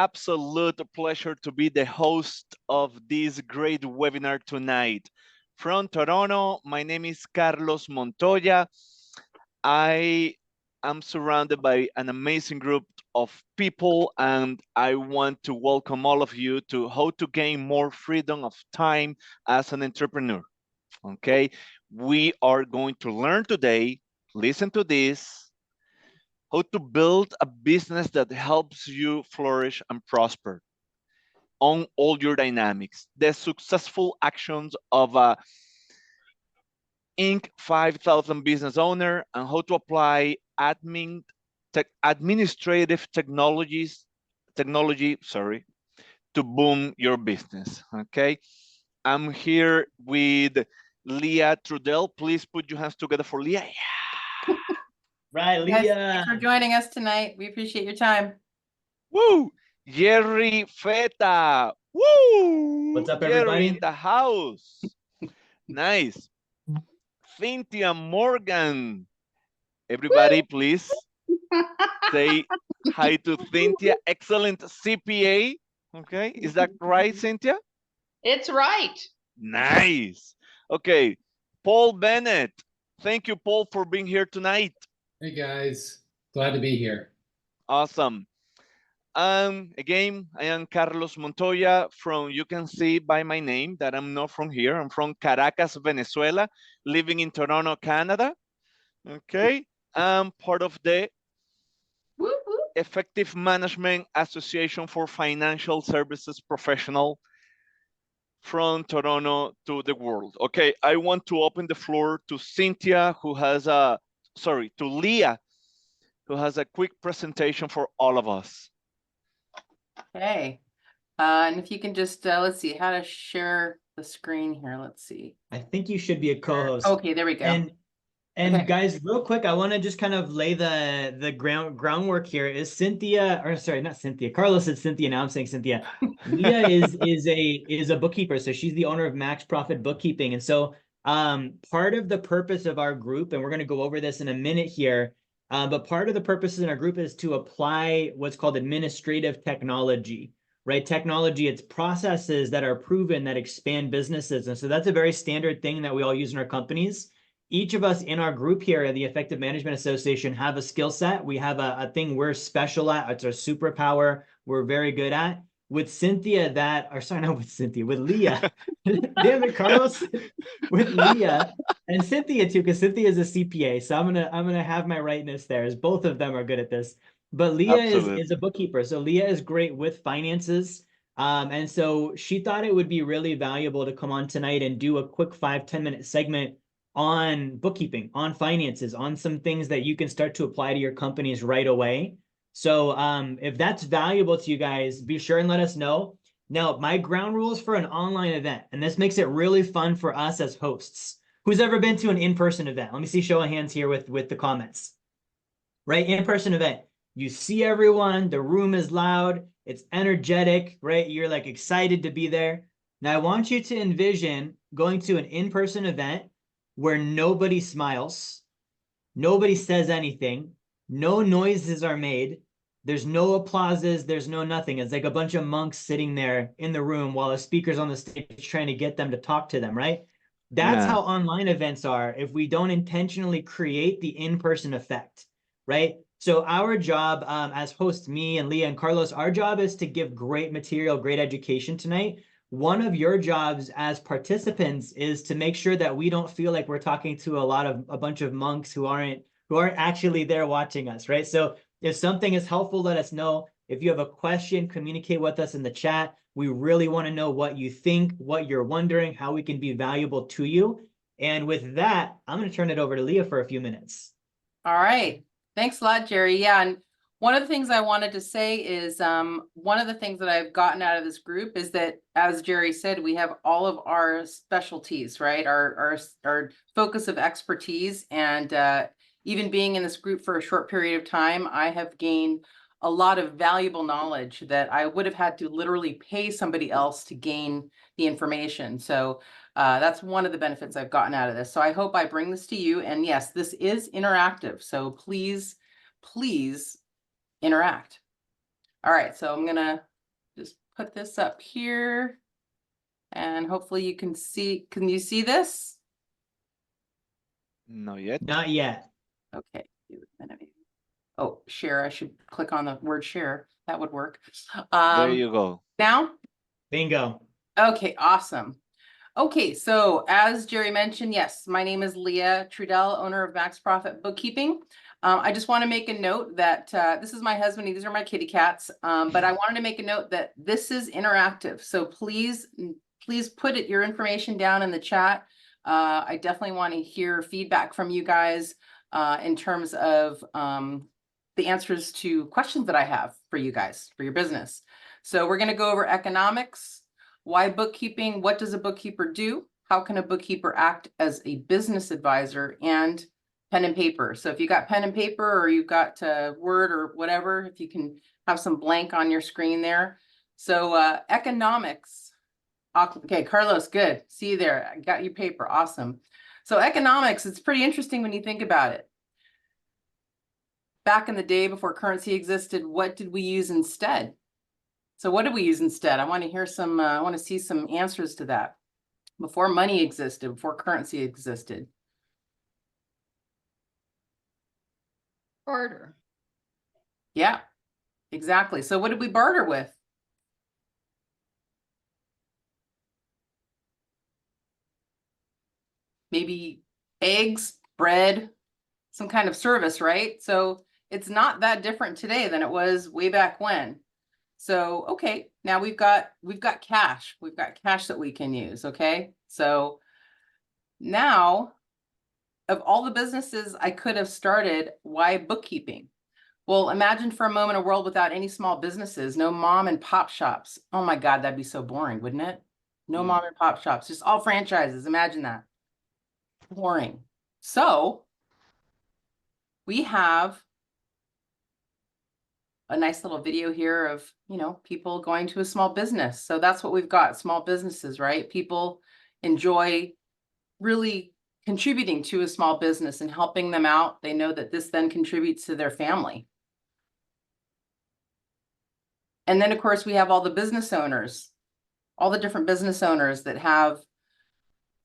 absolute pleasure to be the host of this great webinar tonight. From Toronto, my name is Carlos Montoya. I am surrounded by an amazing group of people, and I want to welcome all of you to how to gain more freedom of time as an entrepreneur. Okay, we are going to learn today, listen to this, how to build a business that helps you flourish and prosper on all your dynamics, the successful actions of a Inc. 5,000 business owner, and how to apply administrative technology, to boom your business. Okay, I'm here with Leah Trudell. Please put your hands together for Leah. Yeah. Right, Guys, Leah. thanks for joining us tonight. We appreciate your time. Woo! Jerry Feta. Woo! What's up, Jerry everybody? in the house. Nice. Cynthia Morgan. Everybody, please say hi to Cynthia. Excellent CPA. Okay, is that right, Cynthia? It's right. Nice. Okay, Paul Bennett. Thank you, Paul, for being here tonight. Hey guys, glad to be here. Awesome. Again, I am Carlos Montoya from, you can see by my name that I'm not from here. I'm from Caracas, Venezuela, living in Toronto, Canada. Okay, I'm part of the Effective Management Association for Financial Services Professional from Toronto to the world. Okay, I want to open the floor to Cynthia, who has to Leah, who has a quick presentation for all of us. Okay. And if you can just, let's see how to share the screen here. Let's see. I think you should be a co-host. Okay, there we go. And Okay. guys, real quick, I want to just kind of lay the groundwork here. Is Cynthia, or sorry, not Cynthia. Carlos said Cynthia. Now I'm saying Cynthia. Leah is a bookkeeper, so she's the owner of Max Profit Bookkeeping. And so part of the purpose of our group, and we're going to go over this in a minute here, but part of the purpose in our group is to apply what's called administrative technology, right? Technology, it's processes that are proven that expand businesses. And so that's a very standard thing that we all use in our companies. Each of us in our group here at the Effective Management Association have a skill set. We have a thing we're special at. It's our superpower we're very good at. With Cynthia with Leah. Damn it, Carlos. With Leah and Cynthia too, because Cynthia is a CPA. So I'm gonna have my rightness there, as both of them are good at this. But Leah is a bookkeeper. So Leah is great with finances. And so she thought it would be really valuable to come on tonight and do a quick 5-10 minute segment on bookkeeping, on finances, on some things that you can start to apply to your companies right away. So if that's valuable to you guys, be sure and let us know. Now, my ground rules for an online event, and this makes it really fun for us as hosts. Who's ever been to an in-person event? Let me see show of hands here with the comments. Right, in-person event. You see everyone, the room is loud, it's energetic, right? You're like excited to be there. Now, I want you to envision going to an in-person event where nobody smiles, nobody says anything, no noises are made, there's no applauses, there's no nothing. It's like a bunch of monks sitting there in the room while a speaker's on the stage trying to get them to talk to them, right? That's how online events are if we don't intentionally create the in-person effect, right? So our job as hosts, me and Leah and Carlos, our job is to give great material, great education tonight. One of your jobs as participants is to make sure that we don't feel like we're talking to a bunch of monks who aren't actually there watching us, right? So if something is helpful, let us know. If you have a question, communicate with us in the chat. We really want to know what you think, what you're wondering, how we can be valuable to you. And with that, I'm going to turn it over to Leah for a few minutes. All right. Thanks a lot, Jerry. Yeah. And one of the things I wanted to say is one of the things that I've gotten out of this group is that, as Jerry said, we have all of our specialties, right? Our focus of expertise. And even being in this group for a short period of time, I have gained a lot of valuable knowledge that I would have had to literally pay somebody else to gain the information. So that's one of the benefits I've gotten out of this. So I hope I bring this to you. And yes, this is interactive. So please interact. All right, so I'm gonna put this up here. And hopefully you can see, can you see this? Not yet. Not yet. Okay. Give it a minute, maybe. Oh, share. I should click on the word share. That would work. There you go. Now? Bingo. Okay, awesome. Okay, so as Jerry mentioned, yes, my name is Leah Trudell, owner of Max Profit Bookkeeping. I just want to make a note that this is my husband. These are my kitty cats. But I wanted to make a note that this is interactive. So please put your information down in the chat. I definitely want to hear feedback from you guys in terms of the answers to questions that I have for you guys, for your business. So we're going to go over economics. Why bookkeeping? What does a bookkeeper do? How can a bookkeeper act as a business advisor? And pen and paper. So if you got pen and paper or you've got Word or whatever, if you can have some blank on your screen there. So economics. Okay, Carlos, good. See you there. I got your paper. Awesome. So economics, it's pretty interesting when you think about it. Back in the day before currency existed, what did we use instead? So what did we use instead? I want to hear some, I want to see some answers to that. Before money existed, before currency existed. Barter. Yeah, exactly. So what did we barter with? Maybe eggs, bread, some kind of service, right? So it's not that different today than it was way back when. So, okay, now we've got cash. We've got cash that we can use, okay? So now, of all the businesses I could have started, why bookkeeping? Well, imagine for a moment a world without any small businesses, no mom and pop shops. Oh my God, that'd be so boring, wouldn't it? No mom and pop shops, just all franchises. Imagine that. Boring. So we have a nice little video here of, you know, people going to a small business. So that's what we've got, small businesses, right? People enjoy really contributing to a small business and helping them out. They know that this then contributes to their family. And then, of course, we have all the business owners, all the different business owners that have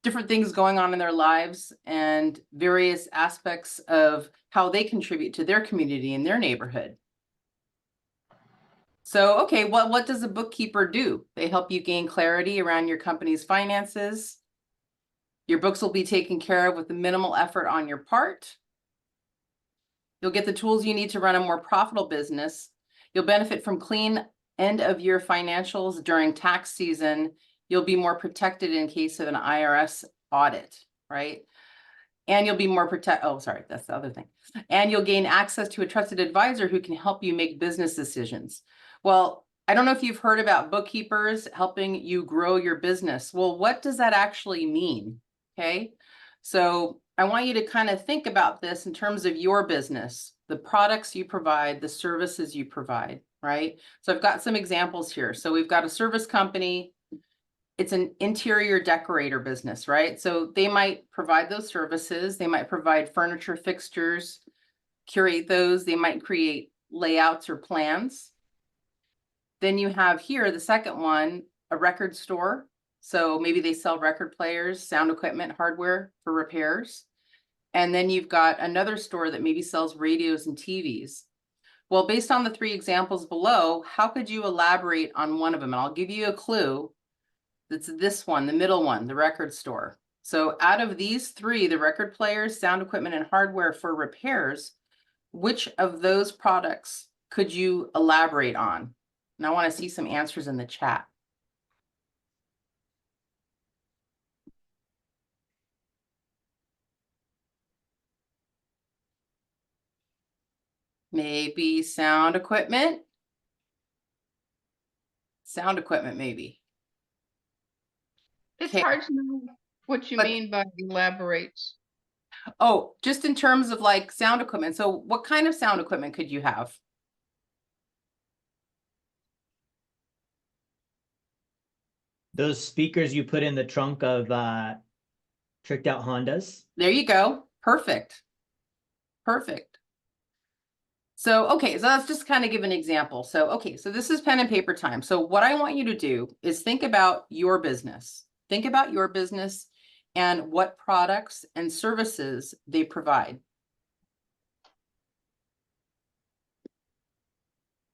different things going on in their lives and various aspects of how they contribute to their community and their neighborhood. So, okay, what does a bookkeeper do? They help you gain clarity around your company's finances. Your books will be taken care of with minimal effort on your part. You'll get the tools you need to run a more profitable business. You'll benefit from clean end of year financials during tax season. You'll be more protected in case of an IRS audit, right? And you'll be more oh, sorry, that's the other thing. And you'll gain access to a trusted advisor who can help you make business decisions. Well, I don't know if you've heard about bookkeepers helping you grow your business. Well, what does that actually mean? Okay, so I want you to kind of think about this in terms of your business, the products you provide, the services you provide, right? So I've got some examples here. So we've got a service company. It's an interior decorator business, right? So they might provide those services. They might provide furniture fixtures, curate those. They might create layouts or plans. Then you have here, the second one, a record store. So maybe they sell record players, sound equipment, hardware for repairs. And then you've got another store that maybe sells radios and TVs. Well, based on the three examples below, how could you elaborate on one of them? And I'll give you a clue. It's this one, the middle one, the record store. So out of these three, the record players, sound equipment, and hardware for repairs, which of those products could you elaborate on? And I want to see some answers in the chat. Maybe sound equipment. Sound equipment, maybe. It's Okay. hard to know what you But- mean by elaborate. Oh, just in terms of like sound equipment. So what kind of sound equipment could you have? Those speakers you put in the trunk of tricked out Hondas. There you go. Perfect. Perfect. So, okay, so let's just kind of give an example. So, okay, so this is pen and paper time. So what I want you to do is think about your business. Think about your business and what products and services they provide.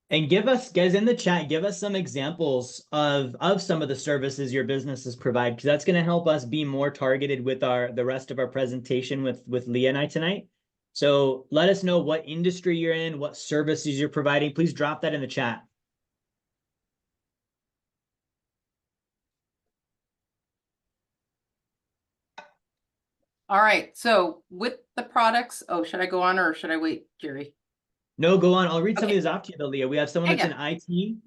And give us, guys, in the chat, give us some examples of some of the services your businesses provide, because that's going to help us be more targeted with the rest of our presentation with Leah and I tonight. So let us know what industry you're in, what services you're providing. Please drop that in the chat. All right, so with the products, oh, should I go on or should I wait, Jerry? No, go on. I'll read some of Okay. these off to you, though, Leah. We have someone that's in IT.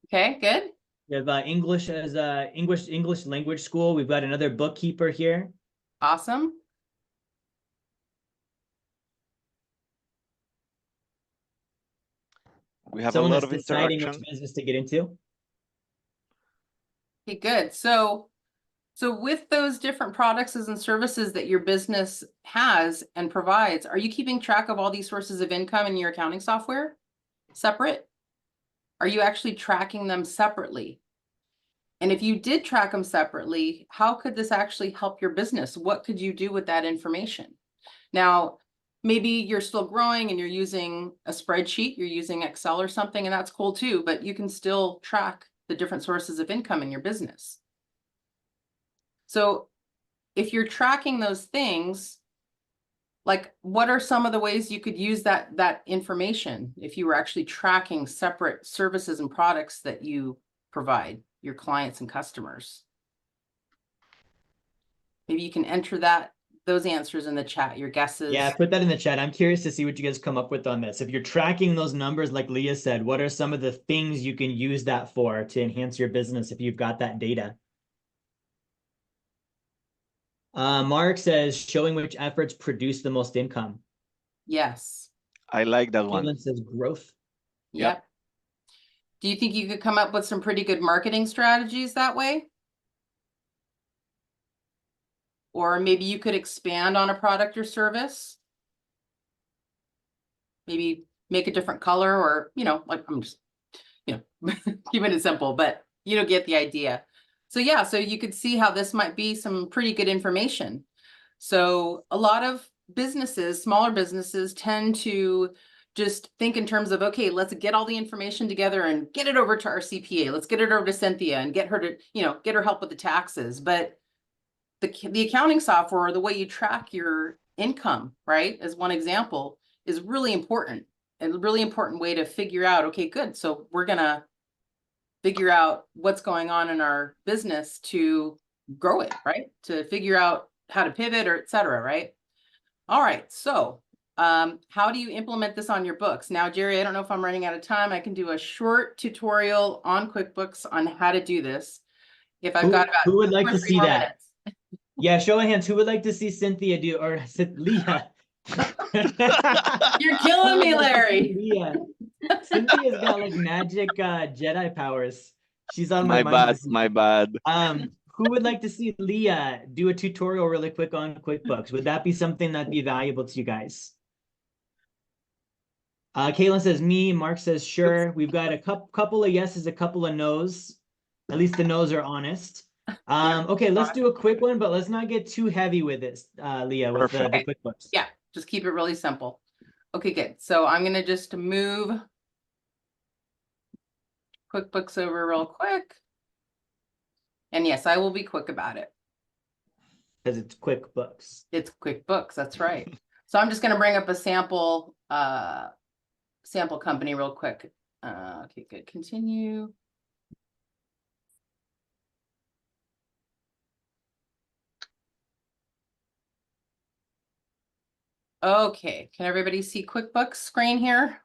Okay, good. We have English as English language school. We've got another bookkeeper here. Awesome. We have Someone a lot that's of deciding interaction. which business to get into. Okay, good. So with those different products and services that your business has and provides, are you keeping track of all these sources of income in your accounting software? Separate? Are you actually tracking them separately? And if you did track them separately, how could this actually help your business? What could you do with that information? Now, maybe you're still growing and you're using a spreadsheet, you're using Excel or something, and that's cool too, but you can still track the different sources of income in your business. So if you're tracking those things, like what are some of the ways you could use that information if you were actually tracking separate services and products that you provide your clients and customers? Maybe you can enter those answers in the chat, your guesses. Yeah, put that in the chat. I'm curious to see what you guys come up with on this. If you're tracking those numbers, like Leah said, what are some of the things you can use that for to enhance your business if you've got that data? Mark says, showing which efforts produce the most income. Yes. I like that one. Caitlin says growth. Yep. Do you think you could come up with some pretty good marketing strategies that way? Or maybe you could expand on a product or service. Maybe make a different color, or, like I'm just, keeping it simple, but get the idea. So yeah, so you could see how this might be some pretty good information. So a lot of businesses, smaller businesses, tend to just think in terms of, okay, let's get all the information together and get it over to our CPA. Let's get it over to Cynthia and get her to, get her help with the taxes. But the accounting software, the way you track your income, right, as one example, is really important, and a really important way to figure out, okay, good. So we're going to figure out what's going on in our business to grow it, right? To figure out how to pivot, or et cetera, right? All right. So how do you implement this on your books? Now, Jerry, I don't know if I'm running out of time. I can do a short tutorial on QuickBooks on how to do this. If I've got about who would like 2 or to 3 see more that? minutes. Yeah, show of hands. Who would like to see Cynthia do, or Leah? You're killing me, Larry. Leah. Cynthia's got like magic Jedi powers. She's on my My mind. bad, my bad. Who would like to see Leah do a tutorial really quick on QuickBooks? Would that be something that'd be valuable to you guys? Caitlin says me. Mark says sure. We've got a couple of yeses, a couple of no's. At least the no's are honest. Okay, let's do a quick one, but let's not get too heavy with it, Leah, with the Perfect. QuickBooks. Yeah, just keep it really simple. Okay, good. So I'm going to just move QuickBooks over real quick. And yes, I will be quick about it. Because it's QuickBooks. It's QuickBooks, that's right. So I'm just going to bring up a sample company real quick. Okay, good. Continue. Okay, can everybody see QuickBooks screen here?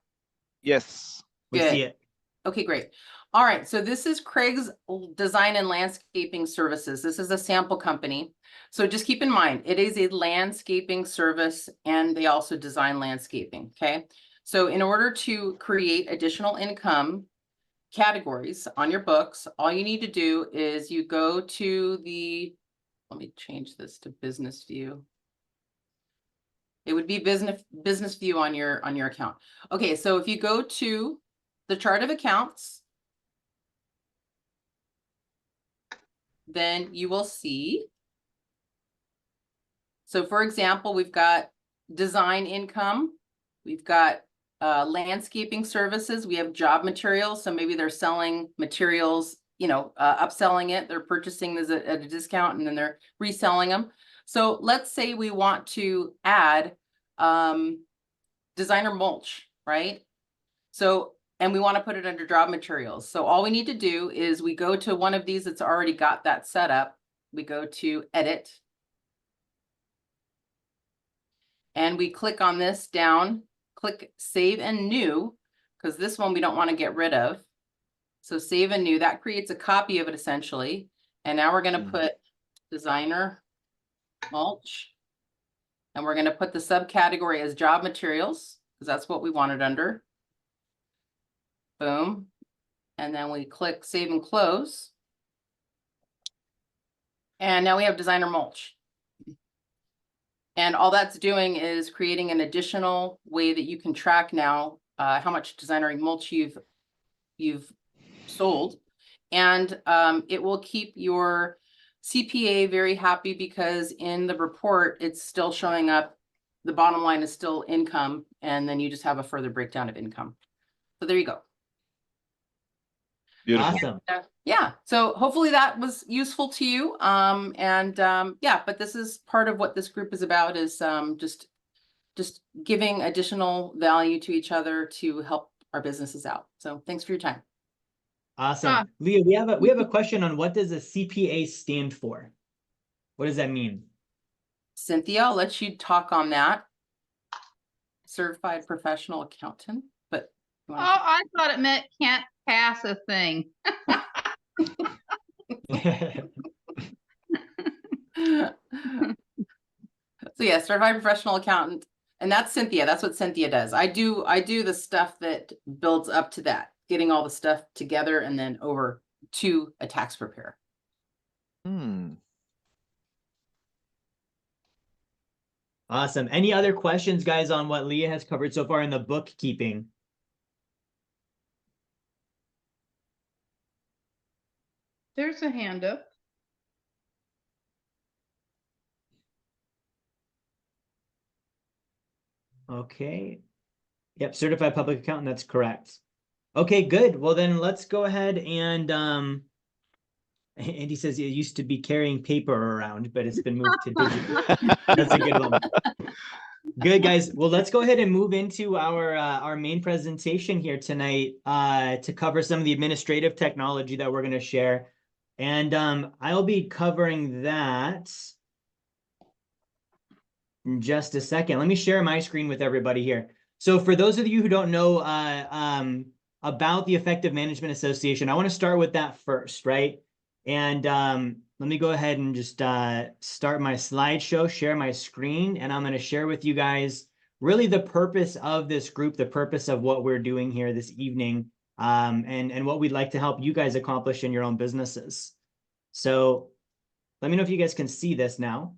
Yes. We see it. Okay, great. All right, so this is Craig's Design and Landscaping Services. This is a sample company. So just keep in mind, it is a landscaping service, and they also design landscaping, okay? So in order to create additional income categories on your books, all you need to do is you go to let me change this to business view. It would be business view on your account. Okay, so if you go to the chart of accounts, then you will see. So for example, we've got design income, we've got landscaping services, we have job materials. So maybe they're selling materials, upselling it, they're purchasing this at a discount and then they're reselling them. So let's say we want to add designer mulch, right? So, and we want to put it under job materials. So all we need to do is we go to one of these that's already got that set up. We go to edit. And we click on this down, click save and new, because this one we don't want to get rid of. So save and new, that creates a copy of it essentially. And now we're going to put designer mulch. And we're going to put the subcategory as job materials, because that's what we want it under. Boom. And then we click save and close. And now we have designer mulch. And all that's doing is creating an additional way that you can track now how much designer mulch you've sold. And it will keep your CPA very happy, because in the report, it's still showing up. The bottom line is still income. And then you just have a further breakdown of income. So there you go. Beautiful. Awesome. Yeah, so hopefully that was useful to you. Yeah, but this is part of what this group is about, is just giving additional value to each other to help our businesses out. So thanks for your time. Awesome. Leah, we have a question on what does a CPA stand for? What does that mean? Cynthia, I'll let you talk on that. Certified professional accountant, but Oh, I thought it meant can't pass a thing. So yeah, certified professional accountant, and that's Cynthia. That's what Cynthia does. I do the stuff that builds up to that, getting all the stuff together and then over to a tax preparer. Awesome. Any other questions, guys, on what Leah has covered so far in the bookkeeping? There's a hand up. Okay. Yep, certified public accountant, that's correct. Okay, good. Well, then let's go ahead and Andy says it used to be carrying paper around, but it's been moved to digital. That's a good one. Good, guys. Well, let's go ahead and move into our main presentation here tonight to cover some of the administrative technology that we're going to share. And I'll be covering that in just a second. Let me share my screen with everybody here. So for those of you who don't know about the Effective Management Association, I want to start with that first, right? And let me go ahead and just start my slideshow, share my screen, and I'm going to share with you guys really the purpose of this group, the purpose of what we're doing here this evening, and what we'd like to help you guys accomplish in your own businesses. So let me know if you guys can see this now.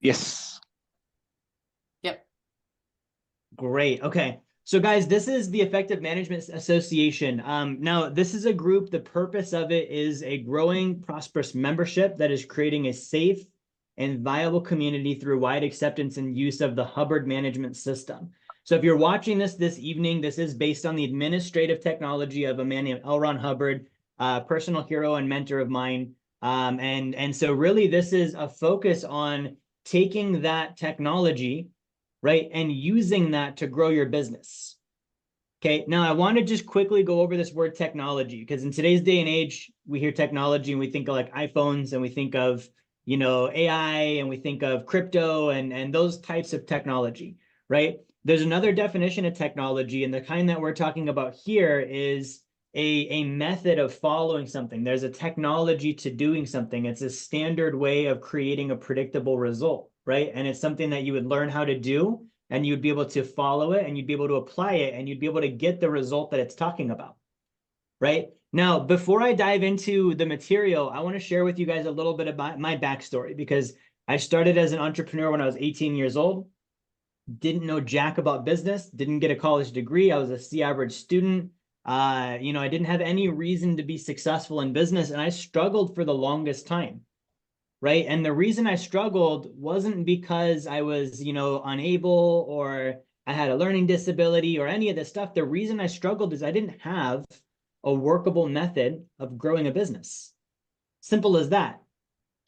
Yes. Yep. Great. Okay. So guys, this is the Effective Management Association. Now, this is a group. The purpose of it is a growing, prosperous membership that is creating a safe and viable community through wide acceptance and use of the Hubbard management system. So if you're watching this evening, this is based on the administrative technology of a man named L. Ron Hubbard, personal hero and mentor of mine. And so really this is a focus on taking that technology, right, and using that to grow your business. Okay, now I want to just quickly go over this word technology, because in today's day and age, we hear technology and we think of like iPhones and we think of, AI and we think of crypto and those types of technology, right? There's another definition of technology, and the kind that we're talking about here is a method of following something. There's a technology to doing something. It's a standard way of creating a predictable result. Right? And it's something that you would learn how to do, and you'd be able to follow it, and you'd be able to apply it, and you'd be able to get the result that it's talking about. Right? Now, before I dive into the material, I want to share with you guys a little bit about my backstory, because I started as an entrepreneur when I was 18 years old. didn't know jack about business, didn't get a college degree. I was a C average student. I didn't have any reason to be successful in business, and I struggled for the longest time. Right. And the reason I struggled wasn't because I was, unable, or I had a learning disability or any of this stuff. The reason I struggled is I didn't have a workable method of growing a business. Simple as that.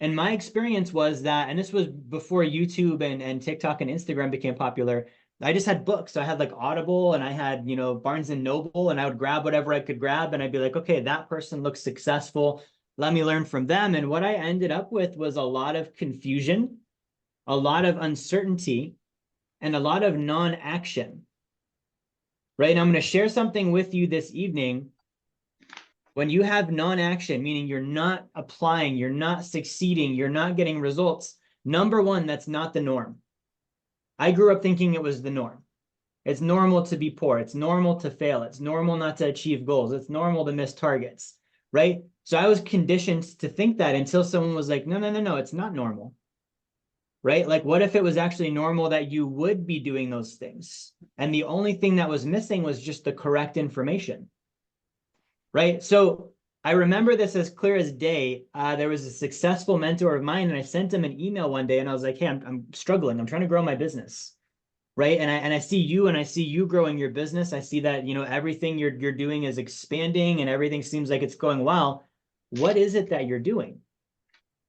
And my experience was that, and this was before YouTube and TikTok and Instagram became popular, I just had books. So I had like Audible, and I had, Barnes and Noble, and I would grab whatever I could grab, and I'd be like, okay, that person looks successful. Let me learn from them. And what I ended up with was a lot of confusion, a lot of uncertainty, and a lot of non-action. Right? And I'm going to share something with you this evening. When you have non-action, meaning you're not applying, you're not succeeding, you're not getting results, number one, that's not the norm. I grew up thinking it was the norm. It's normal to be poor. It's normal to fail. It's normal not to achieve goals. It's normal to miss targets, right? So I was conditioned to think that until someone was like, no, it's not normal, right? Like, what if it was actually normal that you would be doing those things? And the only thing that was missing was just the correct information, right? So I remember this as clear as day. There was a successful mentor of mine, and I sent him an email one day, and I was like, hey, I'm struggling. I'm trying to grow my business, right? And I see you, and I see you growing your business. I see that, everything you're doing is expanding, and everything seems like it's going well. What is it that you're doing?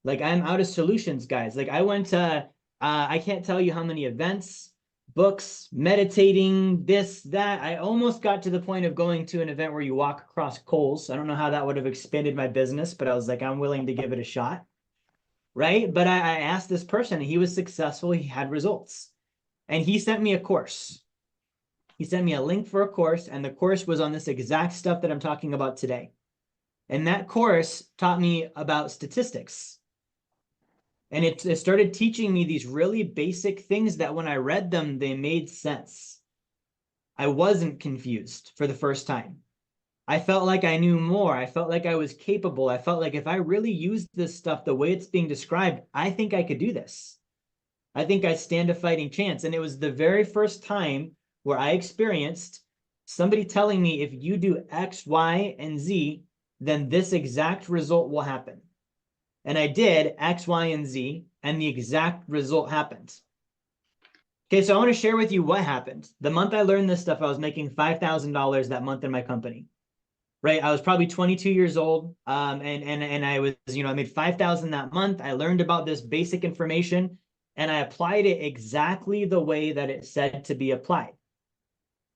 Like, I'm out of solutions, guys. Like, I went to, I can't tell you how many events, books, meditating, this, that. I almost got to the point of going to an event where you walk across coals. I don't know how that would have expanded my business, but I was like, I'm willing to give it a shot, right? But I asked this person, and he was successful. He had results. And he sent me a course. He sent me a link for a course, and the course was on this exact stuff that I'm talking about today. And that course taught me about statistics. And it started teaching me these really basic things that when I read them, they made sense. I wasn't confused for the first time. I felt like I knew more. I felt like I was capable. I felt like if I really used this stuff the way it's being described, I think I could do this. I think I stand a fighting chance. And it was the very first time where I experienced somebody telling me, if you do X, Y, and Z, then this exact result will happen. And I did X, Y, and Z, and the exact result happened. Okay, so I want to share with you what happened. The month I learned this stuff, I was making $5,000 that month in my company. Right, I was probably 22 years old, and I was, I made 5,000 that month. I learned about this basic information, and I applied it exactly the way that it said to be applied.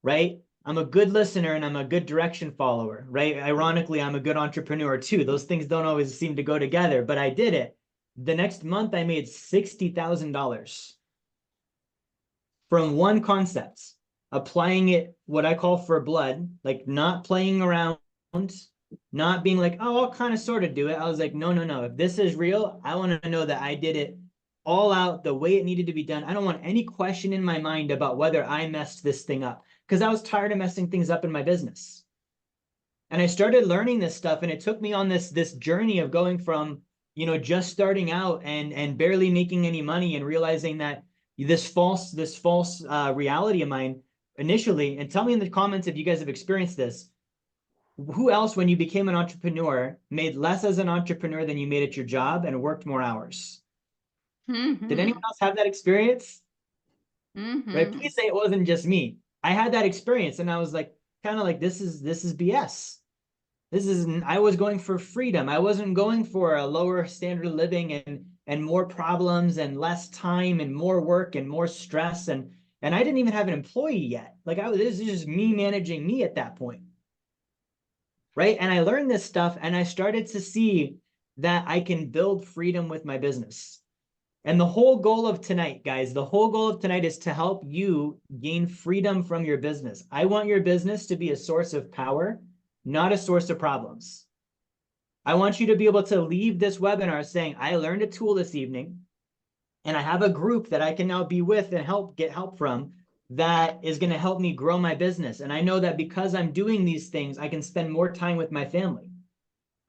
Right? I'm a good listener, and I'm a good direction follower, right? Ironically, I'm a good entrepreneur too. Those things don't always seem to go together, but I did it. The next month, I made $60,000 from one concept, applying it, what I call for blood, like not playing around, not being like, oh, I'll kind of sort of do it. I was like, no. If this is real, I want to know that I did it all out the way it needed to be done. I don't want any question in my mind about whether I messed this thing up, because I was tired of messing things up in my business. And I started learning this stuff, and it took me on this journey of going from, just starting out and barely making any money, and realizing that this false reality of mine initially. And tell me in the comments if you guys have experienced this. Who else, when you became an entrepreneur, made less as an entrepreneur than you made at your job and worked more hours? Did anyone else have that experience? Right? Please say it wasn't just me. I had that experience, and I was like, kind of like, this is BS. I was going for freedom. I wasn't going for a lower standard of living and more problems and less time and more work and more stress. And I didn't even have an employee yet. Like, this is just me managing me at that point. Right? And I learned this stuff, and I started to see that I can build freedom with my business. And the whole goal of tonight, guys, is to help you gain freedom from your business. I want your business to be a source of power, not a source of problems. I want you to be able to leave this webinar saying, I learned a tool this evening, and I have a group that I can now be with and get help from that is going to help me grow my business. And I know that because I'm doing these things, I can spend more time with my family.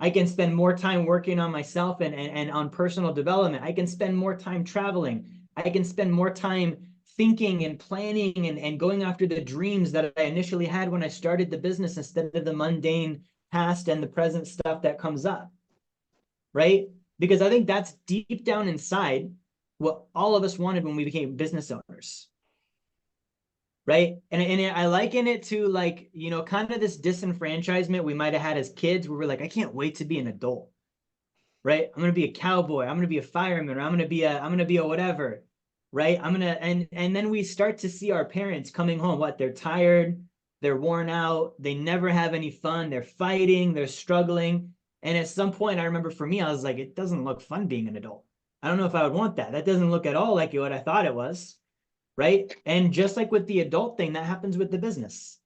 I can spend more time working on myself and on personal development. I can spend more time traveling. I can spend more time thinking and planning and going after the dreams that I initially had when I started the business instead of the mundane past and the present stuff that comes up, right? Because I think that's deep down inside what all of us wanted when we became business owners, right? And I liken it to, like, you know, kind of this disenfranchisement we might have had as kids where we're like, I can't wait to be an adult, right? I'm going to be a cowboy. I'm going to be a fireman, or I'm going to be a whatever, right? And then we start to see our parents coming home. What? They're tired. They're worn out. They never have any fun. They're fighting. They're struggling. And at some point, I remember for me, I was like, it doesn't look fun being an adult. I don't know if I would want that. That doesn't look at all like what I thought it was, right? And just like with the adult thing, that happens with the business.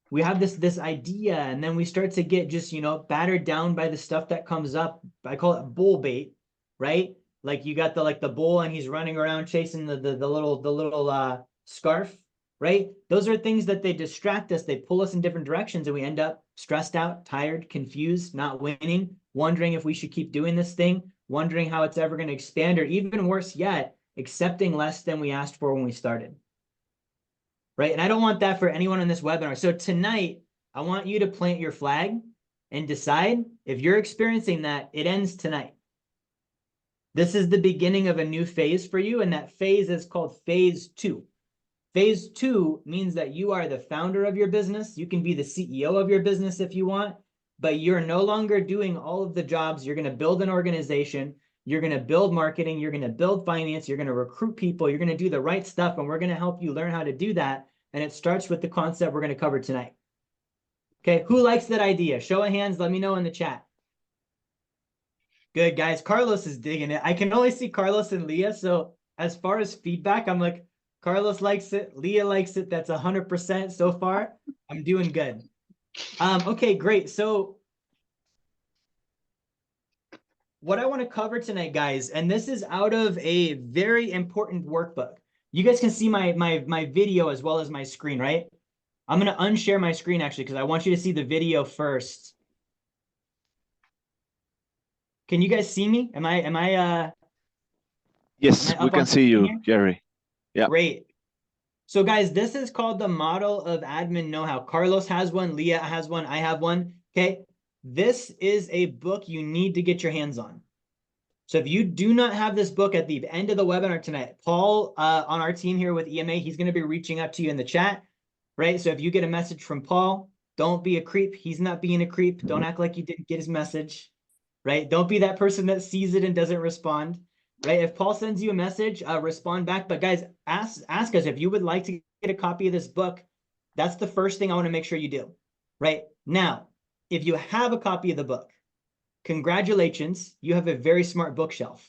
We have this idea, and then we start to get just, you know, battered down by the stuff that comes up. I call it bull bait, right? Like you got the bull and he's running around chasing the little scarf, right? Those are things that they distract us. They pull us in different directions, and we end up stressed out, tired, confused, not winning, wondering if we should keep doing this thing, wondering how it's ever going to expand, or even worse yet, accepting less than we asked for when we started. Right? And I don't want that for anyone in this webinar. So tonight, I want you to plant your flag and decide if you're experiencing that, it ends tonight. This is the beginning of a new phase for you, and that phase is called phase 2. Phase 2 means that you are the founder of your business. You can be the CEO of your business if you want, but you're no longer doing all of the jobs. You're going to build an organization. You're going to build marketing. You're going to build finance. You're going to recruit people. You're going to do the right stuff, and we're going to help you learn how to do that. And it starts with the concept we're going to cover tonight. Okay, who likes that idea? Show of hands. Let me know in the chat. Good, guys. Carlos is digging it. I can only see Carlos and Leah. So as far as feedback, I'm like, Carlos likes it. Leah likes it. That's 100% so far. I'm doing good. Okay, great. So what I want to cover tonight, guys, and this is out of a very important workbook. You guys can see my video as well as my screen, right? I'm going to unshare my screen actually, because I want you to see the video first. Can you guys see me? Yes, we can see you, Jerry. Yeah. Great. So guys, this is called the model of admin know-how. Carlos has one, Leah has one, I have one. Okay. This is a book you need to get your hands on. So if you do not have this book at the end of the webinar tonight, Paul on our team here with EMA, he's going to be reaching out to you in the chat, right? So if you get a message from Paul, don't be a creep. He's not being a creep. Don't act like you didn't get his message, right? Don't be that person that sees it and doesn't respond, right? If Paul sends you a message, respond back. But guys, ask us if you would like to get a copy of this book. That's the first thing I want to make sure you do, right? Now, if you have a copy of the book, congratulations, you have a very smart bookshelf,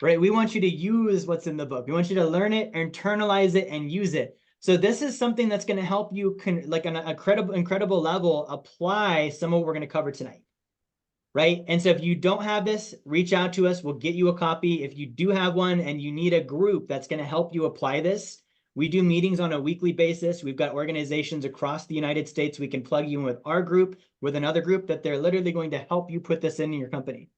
right? We want you to use what's in the book. We want you to learn it, internalize it, and use it. So this is something that's going to help you, like on an incredible level, apply some of what we're going to cover tonight, right? And so if you don't have this, reach out to us. We'll get you a copy. If you do have one and you need a group that's going to help you apply this, we do meetings on a weekly basis. We've got organizations across the United States. We can plug you in with our group, with another group that they're literally going to help you put this in your company,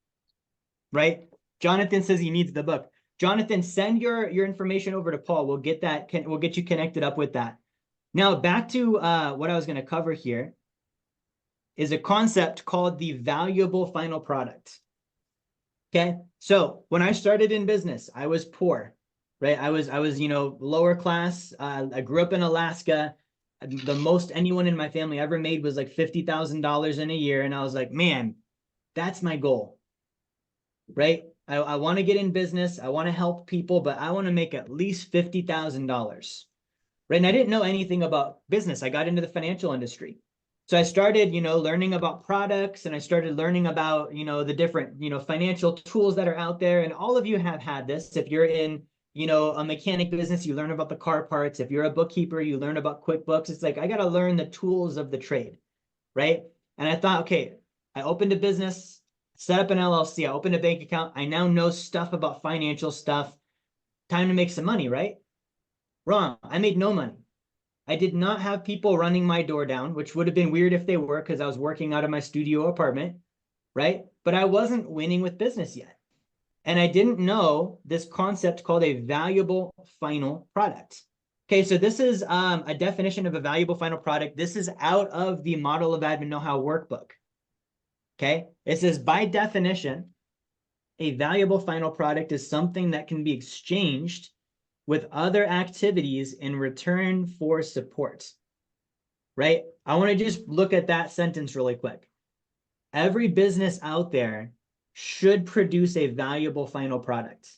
right? Jonathan says he needs the book. Jonathan, send your information over to Paul. We'll get that. We'll get you connected up with that. Now back to what I was going to cover here is a concept called the valuable final product. Okay, so when I started in business, I was poor. Right, I was lower class. I grew up in Alaska. The most anyone in my family ever made was like $50,000 in a year, and I was like, man, that's my goal. Right, I want to get in business. I want to help people, but I want to make at least $50,000. Right, and I didn't know anything about business. I got into the financial industry, so I started, learning about products, and I started learning about, the different, financial tools that are out there. And all of you have had this. If you're in a mechanic business, you learn about the car parts. If you're a bookkeeper, you learn about QuickBooks. It's like, I got to learn the tools of the trade, right? And I thought, okay, I opened a business, set up an LLC, I opened a bank account. I now know stuff about financial stuff. Time to make some money, right? Wrong. I made no money. I did not have people running my door down, which would have been weird if they were, because I was working out of my studio apartment, right? But I wasn't winning with business yet. and I didn't know this concept called a valuable final product. Okay, so this is a definition of a valuable final product. This is out of the Model of Admin Know-How workbook. Okay, it says by definition, a valuable final product is something that can be exchanged with other activities in return for support. Right? I want to just look at that sentence really quick. Every business out there should produce a valuable final product.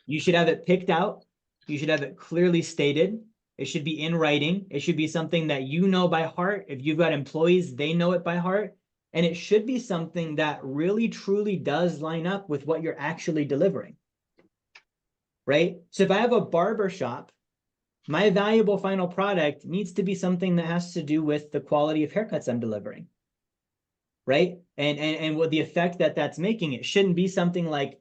You should have it picked out. You should have it clearly stated. It should be in writing. It should be something that you know by heart. If you've got employees, they know it by heart. And it should be something that really, truly does line up with what you're actually delivering. Right? So if I have a barber shop, my valuable final product needs to be something that has to do with the quality of haircuts I'm delivering. Right? And what the effect that that's making, it shouldn't be something like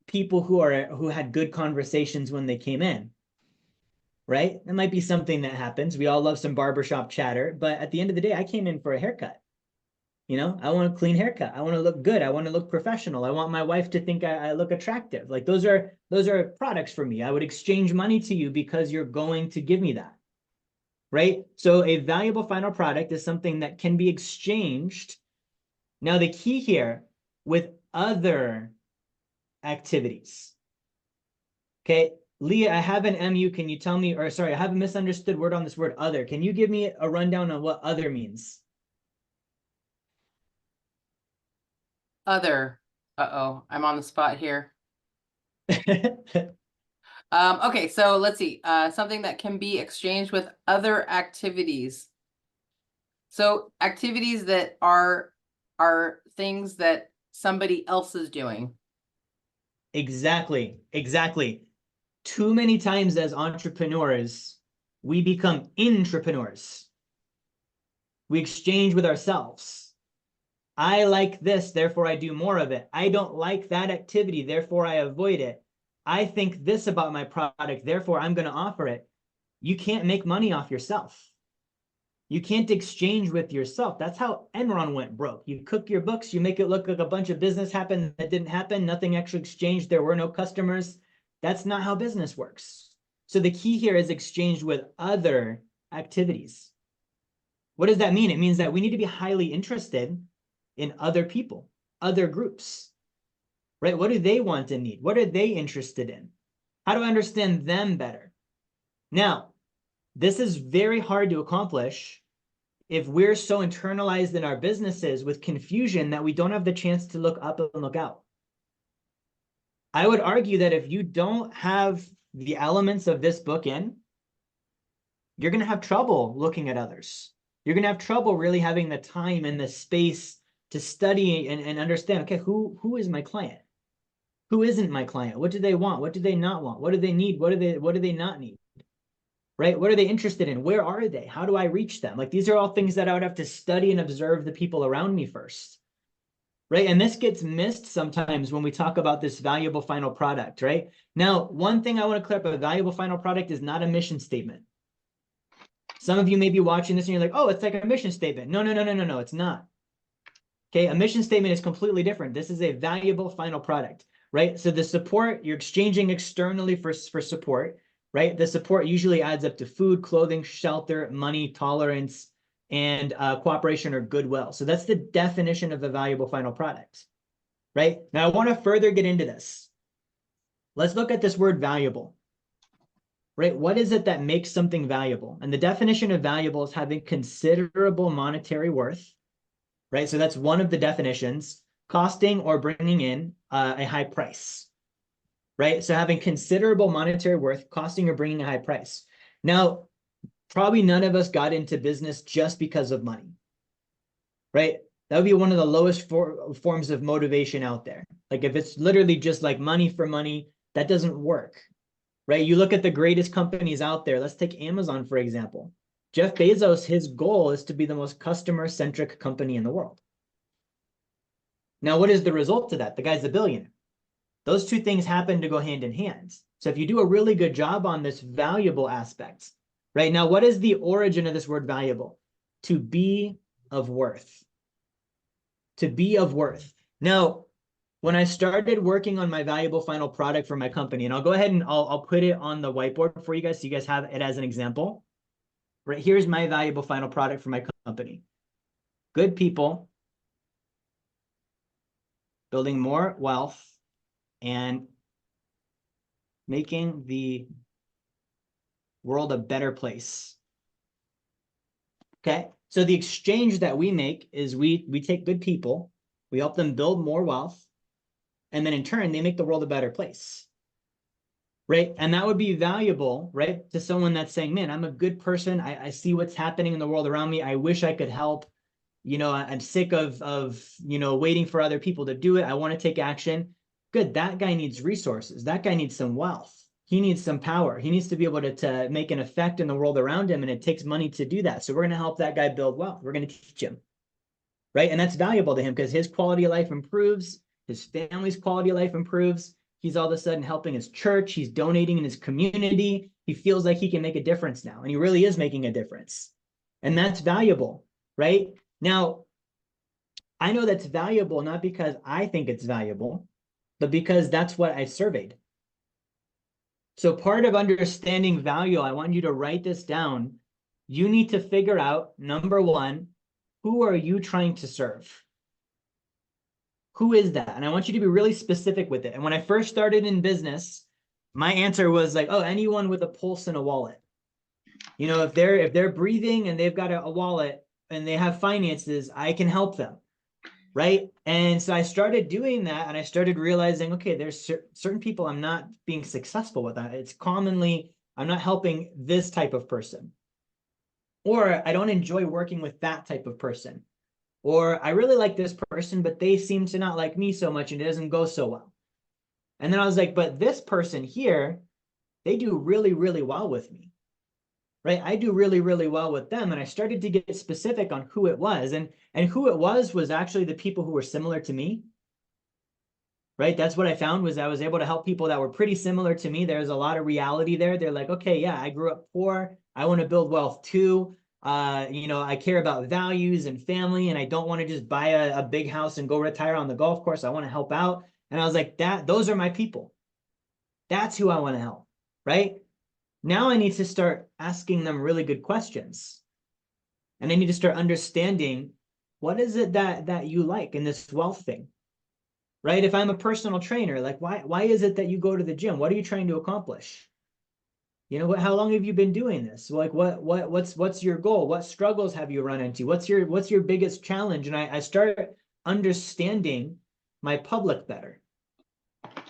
people who had good conversations when they came in. Right? That might be something that happens. We all love some barbershop chatter, but at the end of the day, I came in for a haircut. You know, I want a clean haircut. I want to look good. I want to look professional. I want my wife to think I look attractive. Like those are products for me. I would exchange money to you because you're going to give me that. Right? So a valuable final product is something that can be exchanged. Now, the key here with other activities. Okay, Leah, I have an MU. Can you tell me, or sorry, I have a misunderstood word on this word other. Can you give me a rundown on what other means? Other. Uh-oh, I'm on the spot here. Okay, so let's see. Something that can be exchanged with other activities. So activities that are things that somebody else is doing. Exactly. Too many times as entrepreneurs, we become intrapreneurs. We exchange with ourselves. I like this, therefore I do more of it. I don't like that activity, therefore I avoid it. I think this about my product, therefore I'm going to offer it. You can't make money off yourself. You can't exchange with yourself. That's how Enron went broke. You cook your books, you make it look like a bunch of business happened that didn't happen. Nothing actually exchanged. There were no customers. That's not how business works. So the key here is exchanged with other activities. What does that mean? It means that we need to be highly interested in other people, other groups, right? What do they want and need? What are they interested in? How do I understand them better? Now, this is very hard to accomplish if we're so internalized in our businesses with confusion that we don't have the chance to look up and look out. I would argue that if you don't have the elements of this book in, you're going to have trouble looking at others. You're going to have trouble really having the time and the space to study and understand, okay, who is my client? Who isn't my client? What do they want? What do they not want? What do they need? What do they not need? Right? What are they interested in? Where are they? How do I reach them? Like these are all things that I would have to study and observe the people around me first. Right? And this gets missed sometimes when we talk about this valuable final product, right? Now, one thing I want to clear up, a valuable final product is not a mission statement. Some of you may be watching this and you're like, oh, it's like a mission statement. No, it's not. Okay, a mission statement is completely different. This is a valuable final product, right? So the support, you're exchanging externally for support, right? The support usually adds up to food, clothing, shelter, money, tolerance, and cooperation or goodwill. So that's the definition of a valuable final product, right? Now I want to further get into this. Let's look at this word valuable, right? What is it that makes something valuable? And the definition of valuable is having considerable monetary worth, right? So that's one of the definitions, costing or bringing in a high price, right? So having considerable monetary worth, costing or bringing a high price. Now, probably none of us got into business just because of money, right? That would be one of the lowest forms of motivation out there. Like if it's literally just like money for money, that doesn't work, right? You look at the greatest companies out there. Let's take Amazon, for example. Jeff Bezos, his goal is to be the most customer-centric company in the world. Now, what is the result of that? The guy's a billionaire. Those two things happen to go hand in hand. So if you do a really good job on this valuable aspect, right? Now, what is the origin of this word valuable? To be of worth. To be of worth. Now, when I started working on my valuable final product for my company, and I'll go ahead and I'll put it on the whiteboard for you guys so you guys have it as an example. Right, here's my valuable final product for my company. Good people building more wealth and making the world a better place. Okay, so the exchange that we make is we take good people, we help them build more wealth, and then in turn, they make the world a better place. Right, and that would be valuable, right, to someone that's saying, man, I'm a good person. I see what's happening in the world around me. I wish I could help. You know, I'm sick of waiting for other people to do it. I want to take action. Good, that guy needs resources. That guy needs some wealth. He needs some power. He needs to be able to make an effect in the world around him, and it takes money to do that. So we're going to help that guy build wealth. We're going to teach him, right? And that's valuable to him because his quality of life improves. His family's quality of life improves. He's all of a sudden helping his church. He's donating in his community. He feels like he can make a difference now, and he really is making a difference. And that's valuable, right? Now, I know that's valuable not because I think it's valuable, but because that's what I surveyed. So part of understanding value, I want you to write this down. You need to figure out, number one, who are you trying to serve? Who is that? And I want you to be really specific with it. And when I first started in business, my answer was like, oh, anyone with a pulse and a wallet. You know, if they're breathing and they've got a wallet and they have finances, I can help them. Right. And so I started doing that, and I started realizing, okay, there's certain people I'm not being successful with. It's commonly, I'm not helping this type of person, or I don't enjoy working with that type of person, or I really like this person, but they seem to not like me so much and it doesn't go so well. And then I was like, but this person here, they do really, really well with me. Right, I do really, really well with them. And I started to get specific on who it was. And who it was actually the people who were similar to me. Right, that's what I found, was I was able to help people that were pretty similar to me. There's a lot of reality there. They're like, okay, yeah, I grew up poor. I want to build wealth too. You know, I care about values and family, and I don't want to just buy a big house and go retire on the golf course. I want to help out. And I was like, those are my people. That's who I want to help, right? Now I need to start asking them really good questions. And I need to start understanding, what is it that you like in this wealth thing, right? If I'm a personal trainer, like why is it that you go to the gym? What are you trying to accomplish? You know, how long have you been doing this? Like what's your goal? What struggles have you run into? What's your biggest challenge? And I start understanding my public better,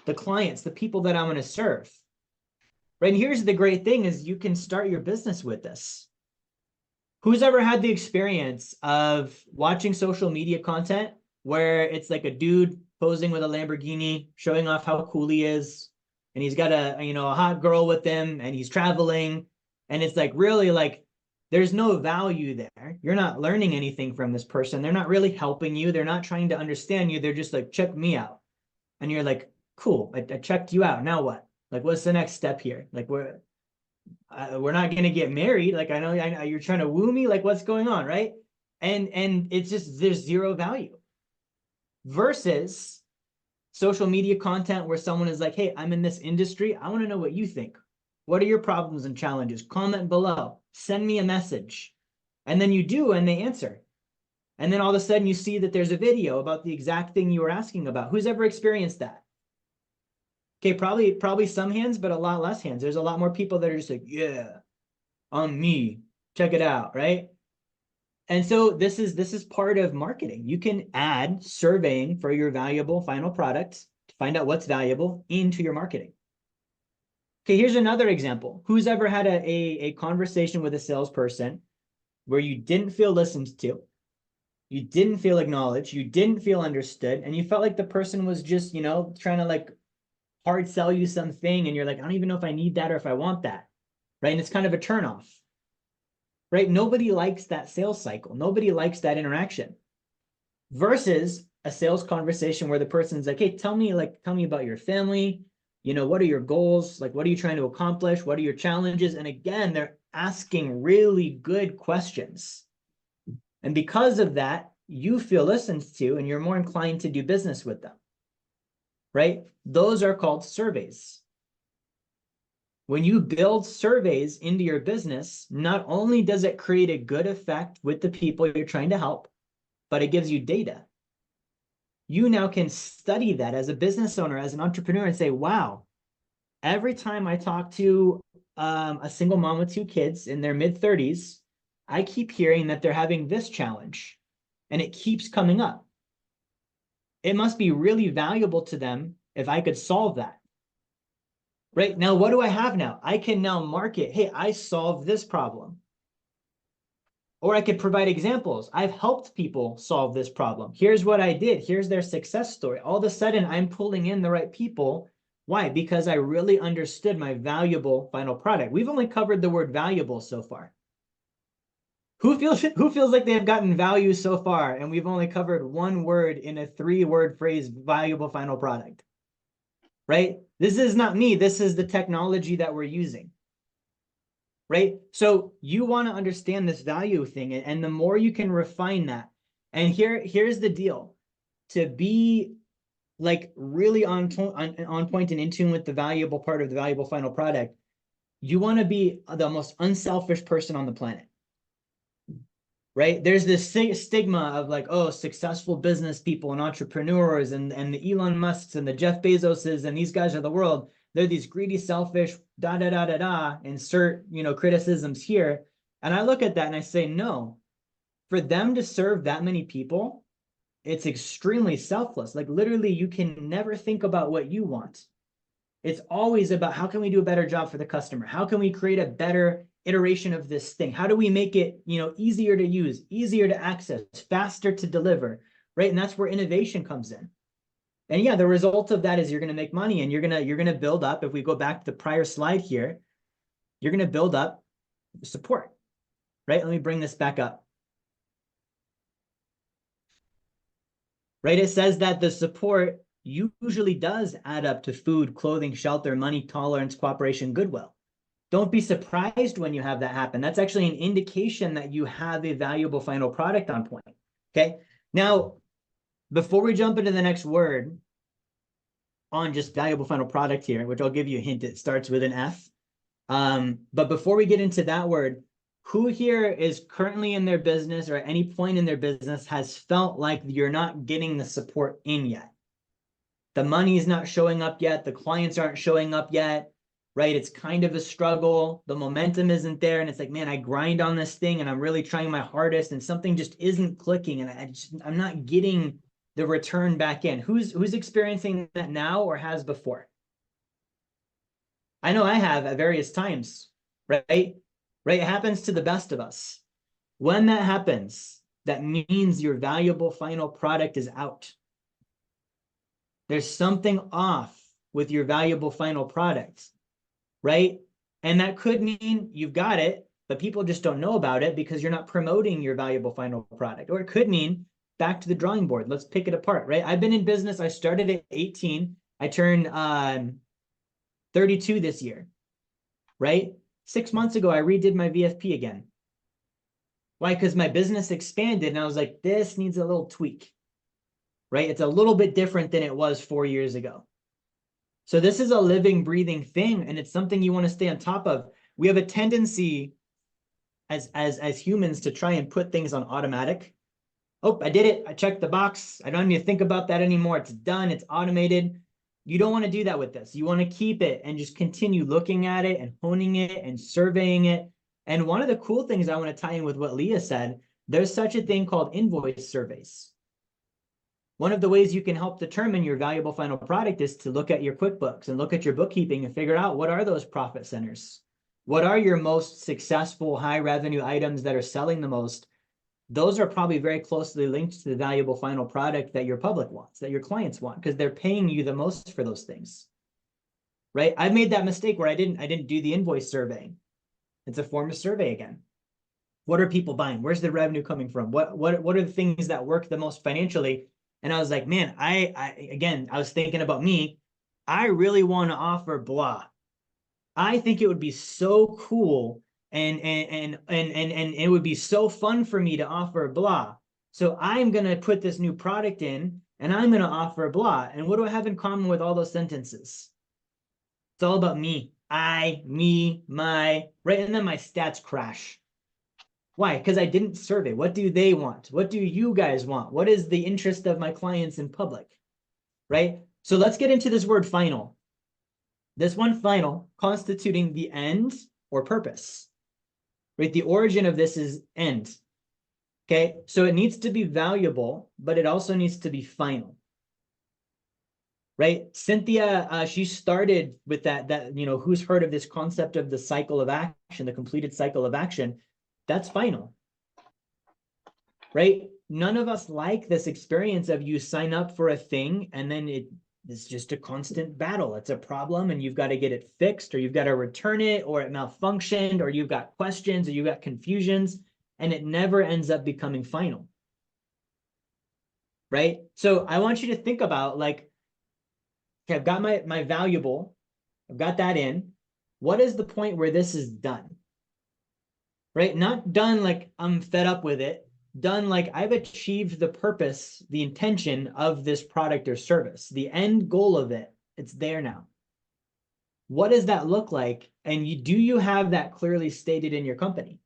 the clients, the people that I'm going to serve. Right, and here's the great thing is you can start your business with this. Who's ever had the experience of watching social media content where it's like a dude posing with a Lamborghini, showing off how cool he is, and he's got a hot girl with him, and he's traveling, and it's like really like there's no value there. You're not learning anything from this person. They're not really helping you. They're not trying to understand you. They're just like, check me out. And you're like, cool, I checked you out. Now what? Like, what's the next step here? Like, we're not going to get married. Like, I know you're trying to woo me. Like, what's going on, right? And it's just, there's zero value. Versus social media content where someone is like, hey, I'm in this industry. I want to know what you think. What are your problems and challenges? Comment below. Send me a message. And then you do, and they answer. And then all of a sudden you see that there's a video about the exact thing you were asking about. Who's ever experienced that? Okay, probably some hands, but a lot less hands. There's a lot more people that are just like, yeah, on me, check it out, right? And so this is part of marketing. You can add surveying for your valuable final product to find out what's valuable into your marketing. Okay, here's another example. Who's ever had a conversation with a salesperson where you didn't feel listened to, you didn't feel acknowledged, you didn't feel understood, and you felt like the person was just, trying to like hard sell you something, and you're like, I don't even know if I need that or if I want that, right? And it's kind of a turnoff, right? Nobody likes that sales cycle. Nobody likes that interaction. Versus a sales conversation where the person's like, hey, tell me about your family. What are your goals? Like, what are you trying to accomplish? What are your challenges? And again, they're asking really good questions. And because of that, you feel listened to, and you're more inclined to do business with them. right? Those are called surveys. When you build surveys into your business, not only does it create a good effect with the people you're trying to help, but it gives you data. You now can study that as a business owner, as an entrepreneur, and say, wow, every time I talk to a single mom with 2 kids in their mid-30s, I keep hearing that they're having this challenge, and it keeps coming up. It must be really valuable to them if I could solve that. Right now, what do I have now? I can now market, hey, I solved this problem. Or I could provide examples. I've helped people solve this problem. Here's what I did. Here's their success story. All of a sudden, I'm pulling in the right people. Why? Because I really understood my valuable final product. We've only covered the word valuable so far. Who feels like they've gotten value so far, and we've only covered one word in a 3-word phrase, valuable final product? Right? This is not me. This is the technology that we're using. Right? So you want to understand this value thing, and the more you can refine that. And here's the deal. To be like really on point and in tune with the valuable part of the valuable final product, you want to be the most unselfish person on the planet. Right? There's this stigma of like, oh, successful business people and entrepreneurs and the Elon Musks and the Jeff Bezoses and these guys are the world. They're these greedy, selfish, insert, criticisms here. And I look at that and I say, no, for them to serve that many people, it's extremely selfless. Like literally, you can never think about what you want. It's always about how can we do a better job for the customer? How can we create a better iteration of this thing? How do we make it, easier to use, easier to access, faster to deliver, right? And that's where innovation comes in. And yeah, the result of that is you're going to make money, and you're going to build up. If we go back to the prior slide here, you're going to build up support, right? Let me bring this back up. Right? It says that the support usually does add up to food, clothing, shelter, money, tolerance, cooperation, goodwill. Don't be surprised when you have that happen. That's actually an indication that you have a valuable final product on point. Okay. Now, before we jump into the next word on just valuable final product here, which I'll give you a hint, it starts with an F. But before we get into that word, who here is currently in their business or at any point in their business has felt like you're not getting the support in yet? The money is not showing up yet. The clients aren't showing up yet, right? It's kind of a struggle. The momentum isn't there. And it's like, man, I grind on this thing and I'm really trying my hardest and something just isn't clicking. And I'm not getting the return back in. Who's experiencing that now or has before? I know I have at various times, right? Right? It happens to the best of us. When that happens, that means your valuable final product is out. There's something off with your valuable final product, right? And that could mean you've got it, but people just don't know about it because you're not promoting your valuable final product. Or it could mean back to the drawing board. Let's pick it apart, right? I've been in business. I started at 18. I turned 32 this year, right? 6 months ago, I redid my VFP again. Why? Because my business expanded and I was like, this needs a little tweak, right? It's a little bit different than it was 4 years ago. So this is a living, breathing thing, and it's something you want to stay on top of. We have a tendency as humans to try and put things on automatic. Oh, I did it. I checked the box. I don't need to think about that anymore. It's done. It's automated. You don't want to do that with this. You want to keep it and just continue looking at it and honing it and surveying it. And one of the cool things I want to tie in with what Leah said, there's such a thing called invoice surveys. One of the ways you can help determine your valuable final product is to look at your QuickBooks and look at your bookkeeping and figure out what are those profit centers? What are your most successful high revenue items that are selling the most? Those are probably very closely linked to the valuable final product that your public wants, that your clients want, because they're paying you the most for those things, right? I've made that mistake where I didn't do the invoice surveying. It's a form of survey again. What are people buying? Where's the revenue coming from? What are the things that work the most financially? And I was like, man, I was thinking about me. I really want to offer blah. I think it would be so cool and it would be so fun for me to offer blah. So I'm going to put this new product in and I'm going to offer blah. And what do I have in common with all those sentences? It's all about me. I, me, my, right? And then my stats crash. Why? Because I didn't survey. What do they want? What do you guys want? What is the interest of my clients in public? Right? So let's get into this word final. This one final constituting the end or purpose. Right? The origin of this is end. Okay, so it needs to be valuable, but it also needs to be final. Right? Cynthia, she started with that, who's heard of this concept of the cycle of action, the completed cycle of action? That's final. Right? None of us like this experience of you sign up for a thing and then it's just a constant battle. It's a problem and you've got to get it fixed, or you've got to return it, or it malfunctioned, or you've got questions, or you've got confusions, and it never ends up becoming final. Right? So I want you to think about, like, okay, I've got my valuable, I've got that in. What is the point where this is done? Right? Not done like I'm fed up with it. Done like I've achieved the purpose, the intention of this product or service, the end goal of it. It's there now. What does that look like? And do you have that clearly stated in your company?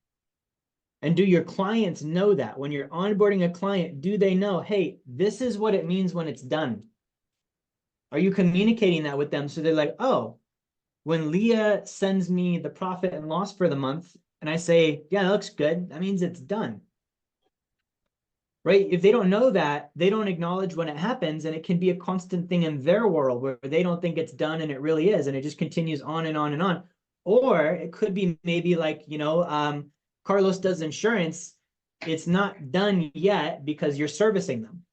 And do your clients know that? When you're onboarding a client, do they know, hey, this is what it means when it's done? Are you communicating that with them so they're like, oh, when Leah sends me the profit and loss for the month and I say, yeah, that looks good, that means it's done. Right? If they don't know that, they don't acknowledge when it happens, and it can be a constant thing in their world where they don't think it's done and it really is, and it just continues on and on and on. Or it could be maybe like, Carlos does insurance, it's not done yet because you're servicing them.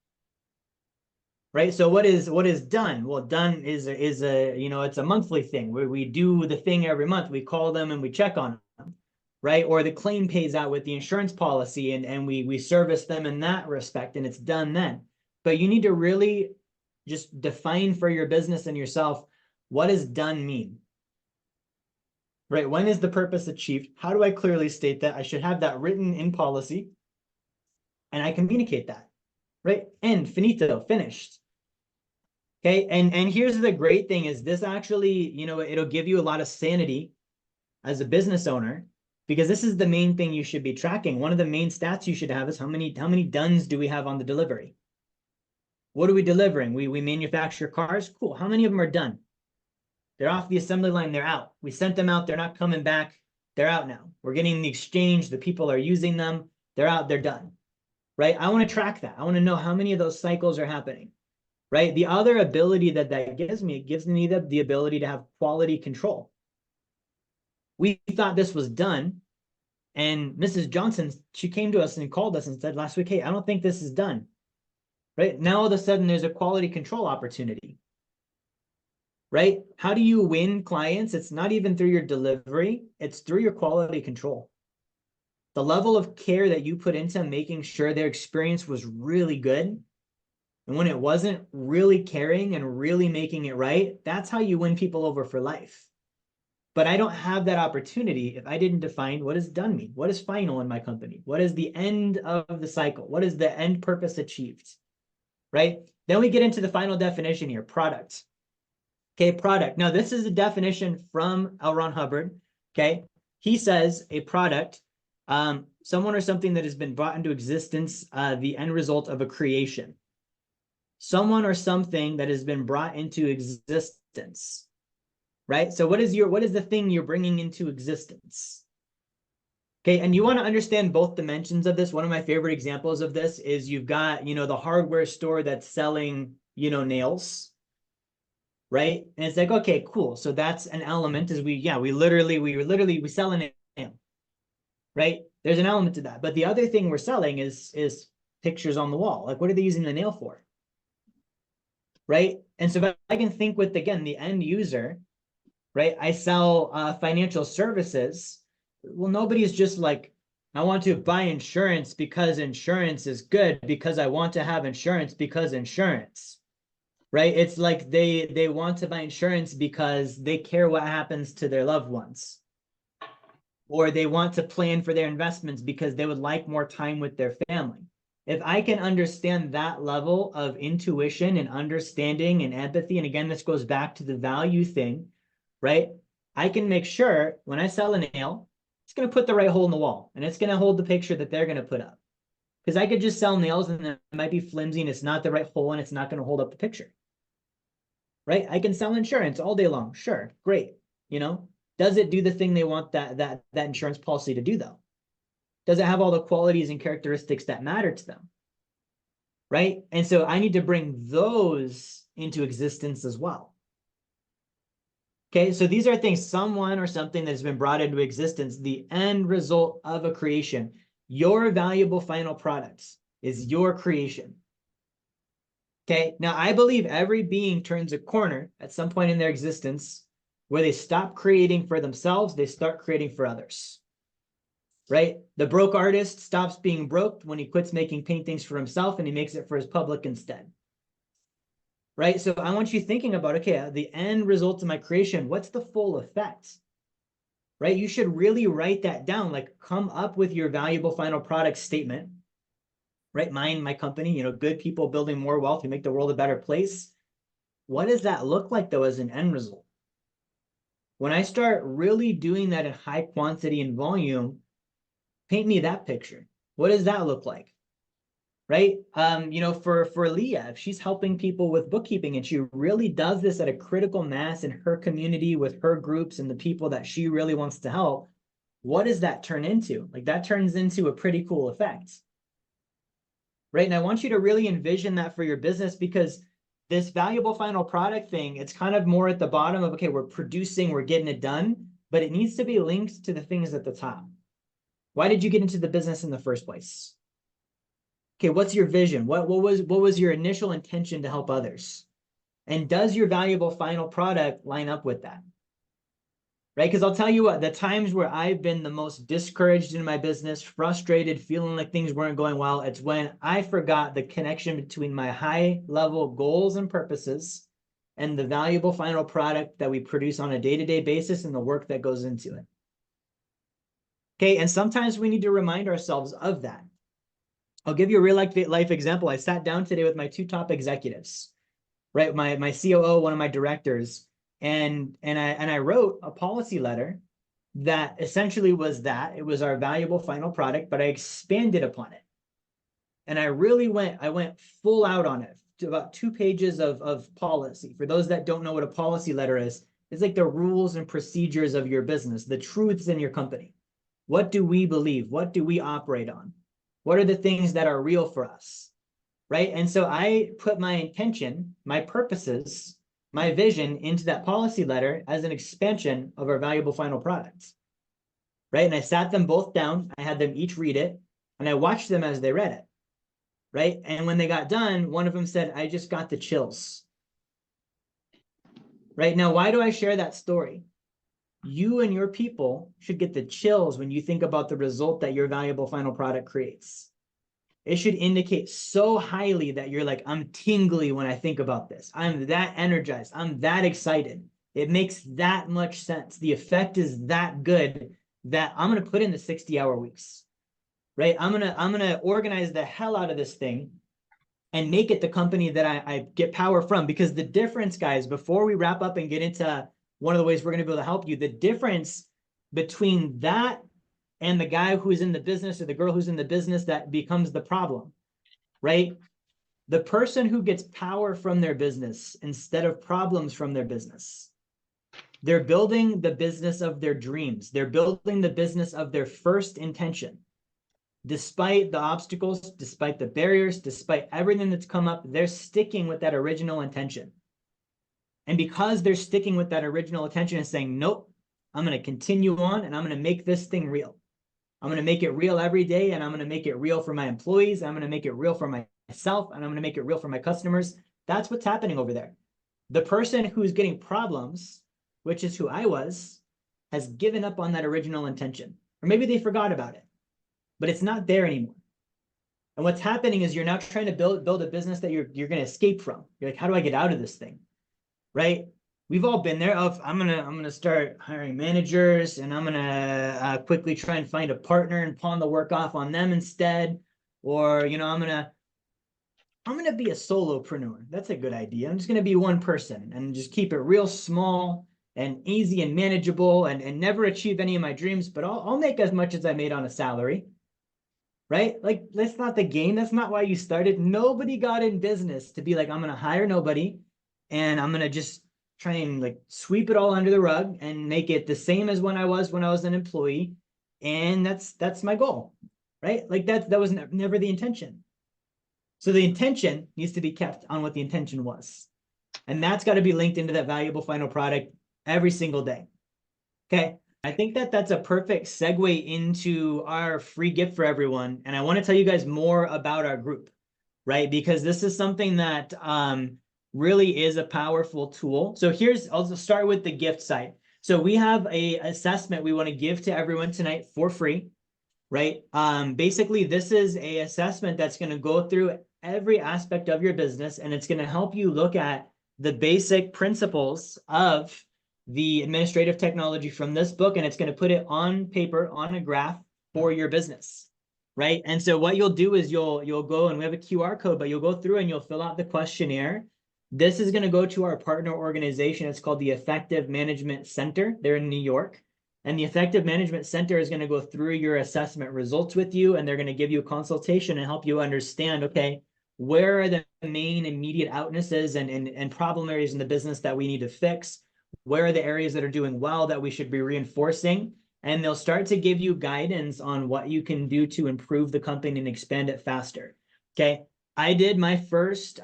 Right? So what is done? Well, done is it's a monthly thing where we do the thing every month. We call them and we check on them. Right? Or the claim pays out with the insurance policy and we service them in that respect, and it's done then. But you need to really just define for your business and yourself, what does done mean? Right? When is the purpose achieved? How do I clearly state that? I should have that written in policy, and I communicate that. Right? End, finito, finished. Okay, and here's the great thing is this actually, it'll give you a lot of sanity as a business owner, because this is the main thing you should be tracking. One of the main stats you should have is how many dones do we have on the delivery? What are we delivering? We manufacture cars. Cool. How many of them are done? They're off the assembly line. They're out. We sent them out. They're not coming back. They're out now. We're getting the exchange. The people are using them. They're out. They're done. Right? I want to track that. I want to know how many of those cycles are happening. Right? The other ability that gives me, it gives me the ability to have quality control. We thought this was done. And Mrs. Johnson, she came to us and called us and said last week, hey, I don't think this is done. Right? Now all of a sudden there's a quality control opportunity. Right? How do you win clients? It's not even through your delivery. It's through your quality control. The level of care that you put into making sure their experience was really good. And when it wasn't, really caring and really making it right, that's how you win people over for life. But I don't have that opportunity if I didn't define what does done mean? What is final in my company? What is the end of the cycle? What is the end purpose achieved? Right? Then we get into the final definition here, product. Okay, product. Now, this is a definition from L. Ron Hubbard. Okay, he says a product, someone or something that has been brought into existence, the end result of a creation. Someone or something that has been brought into existence. Right? So what is the thing you're bringing into existence? Okay, and you want to understand both dimensions of this. One of my favorite examples of this is you've got, the hardware store that's selling, nails. Right? And it's like, okay, cool. So that's an element is we sell a nail. Right? There's an element to that. But the other thing we're selling is pictures on the wall. Like, what are they using the nail for? Right? And so if I can think with, again, the end user, right? I sell financial services. Well, nobody's just like, I want to buy insurance because insurance is good, because I want to have insurance because insurance, right? It's like they want to buy insurance because they care what happens to their loved ones. Or they want to plan for their investments because they would like more time with their family. If I can understand that level of intuition and understanding and empathy, and again, this goes back to the value thing, right? I can make sure when I sell a nail, it's going to put the right hole in the wall and it's going to hold the picture that they're going to put up. Because I could just sell nails and it might be flimsy and it's not the right hole and it's not going to hold up the picture. Right? I can sell insurance all day long. Sure, great. You know, does it do the thing they want that insurance policy to do though? Does it have all the qualities and characteristics that matter to them? Right? And so I need to bring those into existence as well. Okay, so these are things, someone or something that has been brought into existence, the end result of a creation. Your valuable final products is your creation. Okay, now I believe every being turns a corner at some point in their existence where they stop creating for themselves, they start creating for others. Right? The broke artist stops being broke when he quits making paintings for himself and he makes it for his public instead. Right? So I want you thinking about, okay, the end result of my creation, what's the full effect? Right? You should really write that down, like come up with your valuable final product statement. Right? Mine, my company, you know, good people building more wealth, we make the world a better place. What does that look like though as an end result? When I start really doing that in high quantity and volume, paint me that picture. What does that look like? Right? You know, for Leah, if she's helping people with bookkeeping and she really does this at a critical mass in her community with her groups and the people that she really wants to help, what does that turn into? Like that turns into a pretty cool effect. Right? And I want you to really envision that for your business because this valuable final product thing, it's kind of more at the bottom of, okay, we're producing, we're getting it done, but it needs to be linked to the things at the top. Why did you get into the business in the first place? Okay, what's your vision? What was your initial intention to help others? And does your valuable final product line up with that? Right? Because I'll tell you what, the times where I've been the most discouraged in my business, frustrated, feeling like things weren't going well, it's when I forgot the connection between my high level goals and purposes and the valuable final product that we produce on a day-to-day basis and the work that goes into it. Okay, and sometimes we need to remind ourselves of that. I'll give you a real life example. I sat down today with my two top executives, right? My COO, one of my directors, and I wrote a policy letter that essentially was that. It was our valuable final product, but I expanded upon it. And I went full out on it to about 2 pages of policy. For those that don't know what a policy letter is, it's like the rules and procedures of your business, the truths in your company. What do we believe? What do we operate on? What are the things that are real for us? Right? And so I put my intention, my purposes, my vision into that policy letter as an expansion of our valuable final products. Right? And I sat them both down. I had them each read it and I watched them as they read it. Right? And when they got done, one of them said, I just got the chills. Right? Now, why do I share that story? You and your people should get the chills when you think about the result that your valuable final product creates. It should indicate so highly that you're like, I'm tingly when I think about this. I'm that energized. I'm that excited. It makes that much sense. The effect is that good that I'm going to put in the 60-hour weeks, right? I'm going to organize the hell out of this thing and make it the company that I get power from. Because the difference, guys, before we wrap up and get into one of the ways we're going to be able to help you, the difference between that and the guy who's in the business or the girl who's in the business that becomes the problem, right? The person who gets power from their business instead of problems from their business, they're building the business of their dreams. They're building the business of their first intention. Despite the obstacles, despite the barriers, despite everything that's come up, they're sticking with that original intention. And because they're sticking with that original intention and saying, nope, I'm going to continue on and I'm going to make this thing real. I'm going to make it real every day and I'm going to make it real for my employees. I'm going to make it real for myself and I'm going to make it real for my customers. That's what's happening over there. The person who's getting problems, which is who I was, has given up on that original intention. Or maybe they forgot about it, but it's not there anymore. And what's happening is you're now trying to build a business that you're going to escape from. You're like, how do I get out of this thing? Right? We've all been there. I'm gonna start hiring managers, and I'm gonna quickly try and find a partner and pawn the work off on them instead. or, you know, I'm gonna be a solopreneur. That's a good idea. I'm just gonna be one person and just keep it real small and easy and manageable and never achieve any of my dreams, but I'll make as much as I made on a salary. Right? Like, that's not the game. That's not why you started. Nobody got in business to be like, I'm gonna hire nobody and I'm gonna just try and like sweep it all under the rug and make it the same as when I was an employee. And that's my goal, right? Like that was never the intention. So the intention needs to be kept on what the intention was. And that's got to be linked into that valuable final product every single day. Okay. I think that's a perfect segue into our free gift for everyone. And I want to tell you guys more about our group, right? Because this is something that really is a powerful tool. So I'll start with the gift side. So we have a assessment we want to give to everyone tonight for free, right? Basically, this is a assessment that's going to go through every aspect of your business, and it's going to help you look at the basic principles of the administrative technology from this book, and it's going to put it on paper, on a graph for your business, right? And so what you'll do is you'll go, and we have a QR code, but you'll go through and you'll fill out the questionnaire. This is going to go to our partner organization. It's called the Effective Management Center. They're in New York. And the Effective Management Center is going to go through your assessment results with you, and they're going to give you a consultation and help you understand, okay, where are the main immediate outnesses and problem areas in the business that we need to fix? Where are the areas that are doing well that we should be reinforcing? And they'll start to give you guidance on what you can do to improve the company and expand it faster. Okay. I did my first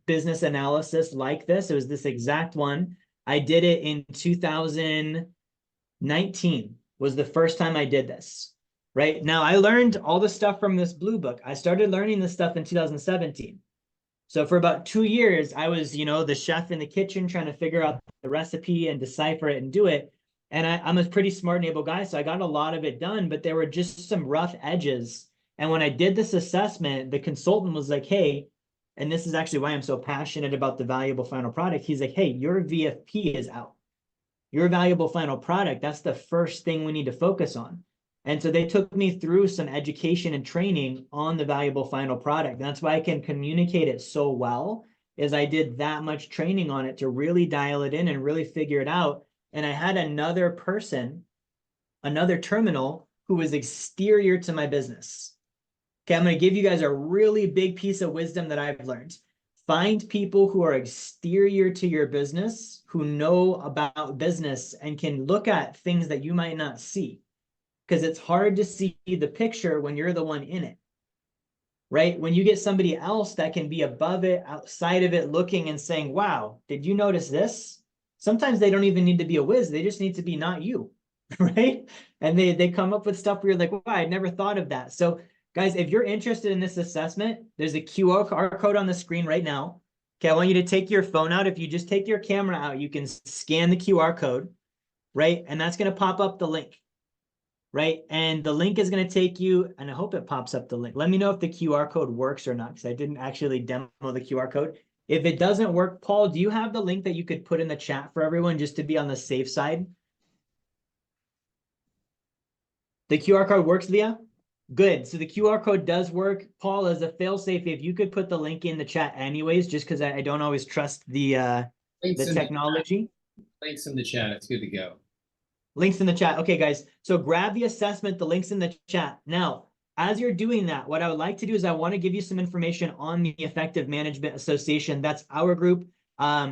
business analysis like this. It was this exact one. I did it in 2019 was the first time I did this. Right now, I learned all the stuff from this blue book. I started learning this stuff in 2017. So for about 2 years, I was, you know, the chef in the kitchen trying to figure out the recipe and decipher it and do it. And I'm a pretty smart and able guy, so I got a lot of it done, but there were just some rough edges. And when I did this assessment, the consultant was like, hey, and this is actually why I'm so passionate about the valuable final product. He's like, hey, your VFP is out. Your valuable final product, that's the first thing we need to focus on. And so they took me through some education and training on the valuable final product. And that's why I can communicate it so well, is I did that much training on it to really dial it in and really figure it out. And I had another person, another terminal who was exterior to my business. Okay, I'm going to give you guys a really big piece of wisdom that I've learned. Find people who are exterior to your business, who know about business and can look at things that you might not see. Because it's hard to see the picture when you're the one in it, right? When you get somebody else that can be above it, outside of it, looking and saying, wow, did you notice this? Sometimes they don't even need to be a whiz. They just need to be not you, right? And they come up with stuff where you're like, wow, I'd never thought of that. So guys, if you're interested in this assessment, there's a QR code on the screen right now. Okay, I want you to take your phone out. If you just take your camera out, you can scan the QR code, right? And that's going to pop up the link. Right? And the link is going to take you, and I hope it pops up the link. Let me know if the QR code works or not, because I didn't actually demo the QR code. If it doesn't work, Paul, do you have the link that you could put in the chat for everyone just to be on the safe side? The QR code works, Leah? Good. So the QR code does work. Paul, as a fail-safe, if you could put the link in the chat anyways, just because I don't always trust the technology. Links in the chat. It's good to go. Links in the chat. Okay, guys. So grab the assessment, the links in the chat. Now, as you're doing that, what I would like to do is I want to give you some information on the Effective Management Association. That's our group.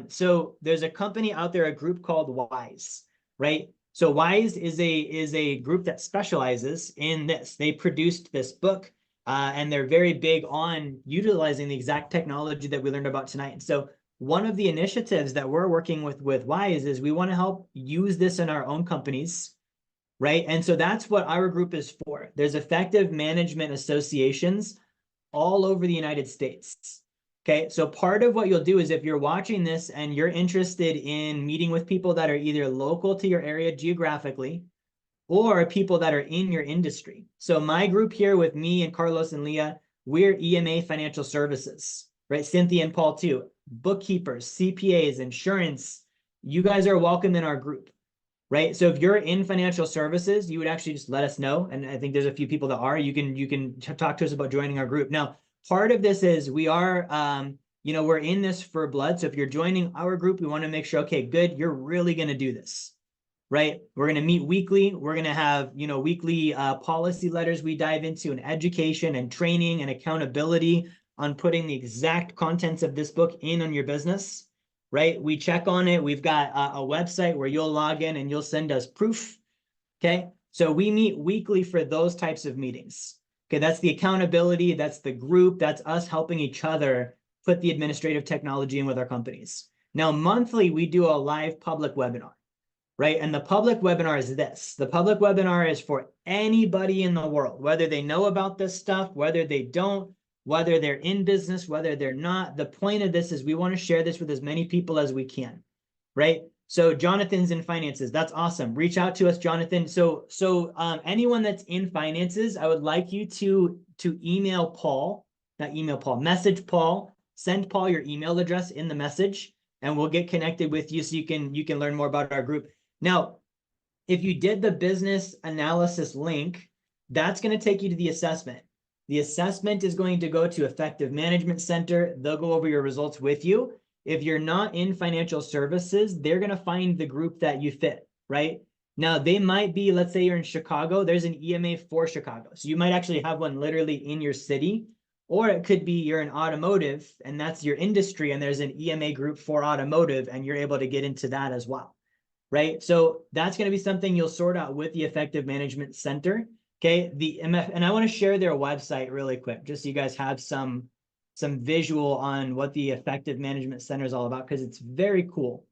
So there's a company out there, a group called WISE, right? So WISE is a group that specializes in this. They produced this book, and they're very big on utilizing the exact technology that we learned about tonight. And so one of the initiatives that we're working with WISE is we want to help use this in our own companies, right? And so that's what our group is for. There's effective management associations all over the United States. Okay, so part of what you'll do is if you're watching this and you're interested in meeting with people that are either local to your area geographically or people that are in your industry. So my group here with me and Carlos and Leah, we're EMA Financial Services, right? Cynthia and Paul too. Bookkeepers, CPAs, insurance, you guys are welcome in our group. right? So if you're in financial services, you would actually just let us know. And I think there's a few people that are. You can talk to us about joining our group. Now, part of this is we are, we're in this for blood. So if you're joining our group, we want to make sure, okay, good, you're really going to do this, right? We're going to meet weekly. We're going to have, weekly policy letters we dive into, and education and training and accountability on putting the exact contents of this book in on your business, right? We check on it. We've got a website where you'll log in and you'll send us proof. Okay. So we meet weekly for those types of meetings. Okay. That's the accountability. That's the group. That's us helping each other put the administrative technology in with our companies. Now, monthly, we do a live public webinar, right? And the public webinar is this. The public webinar is for anybody in the world, whether they know about this stuff, whether they don't, whether they're in business, whether they're not. The point of this is we want to share this with as many people as we can, right? So Jonathan's in finances. That's awesome. Reach out to us, Jonathan. So anyone that's in finances, I would like you to email Paul, not email Paul, message Paul, send Paul your email address in the message, and we'll get connected with you so you can learn more about our group. Now, if you did the business analysis link, that's going to take you to the assessment. The assessment is going to go to Effective Management Center. They'll go over your results with you. If you're not in financial services, they're going to find the group that you fit, right? Now, they might be, let's say you're in Chicago, there's an EMA for Chicago. So you might actually have one literally in your city, or it could be you're in automotive and that's your industry and there's an EMA group for automotive and you're able to get into that as well, right? So that's going to be something you'll sort out with the Effective Management Center. Okay, the MF, and I want to share their website really quick, just so you guys have some visual on what the Effective Management Center is all about, because it's very cool,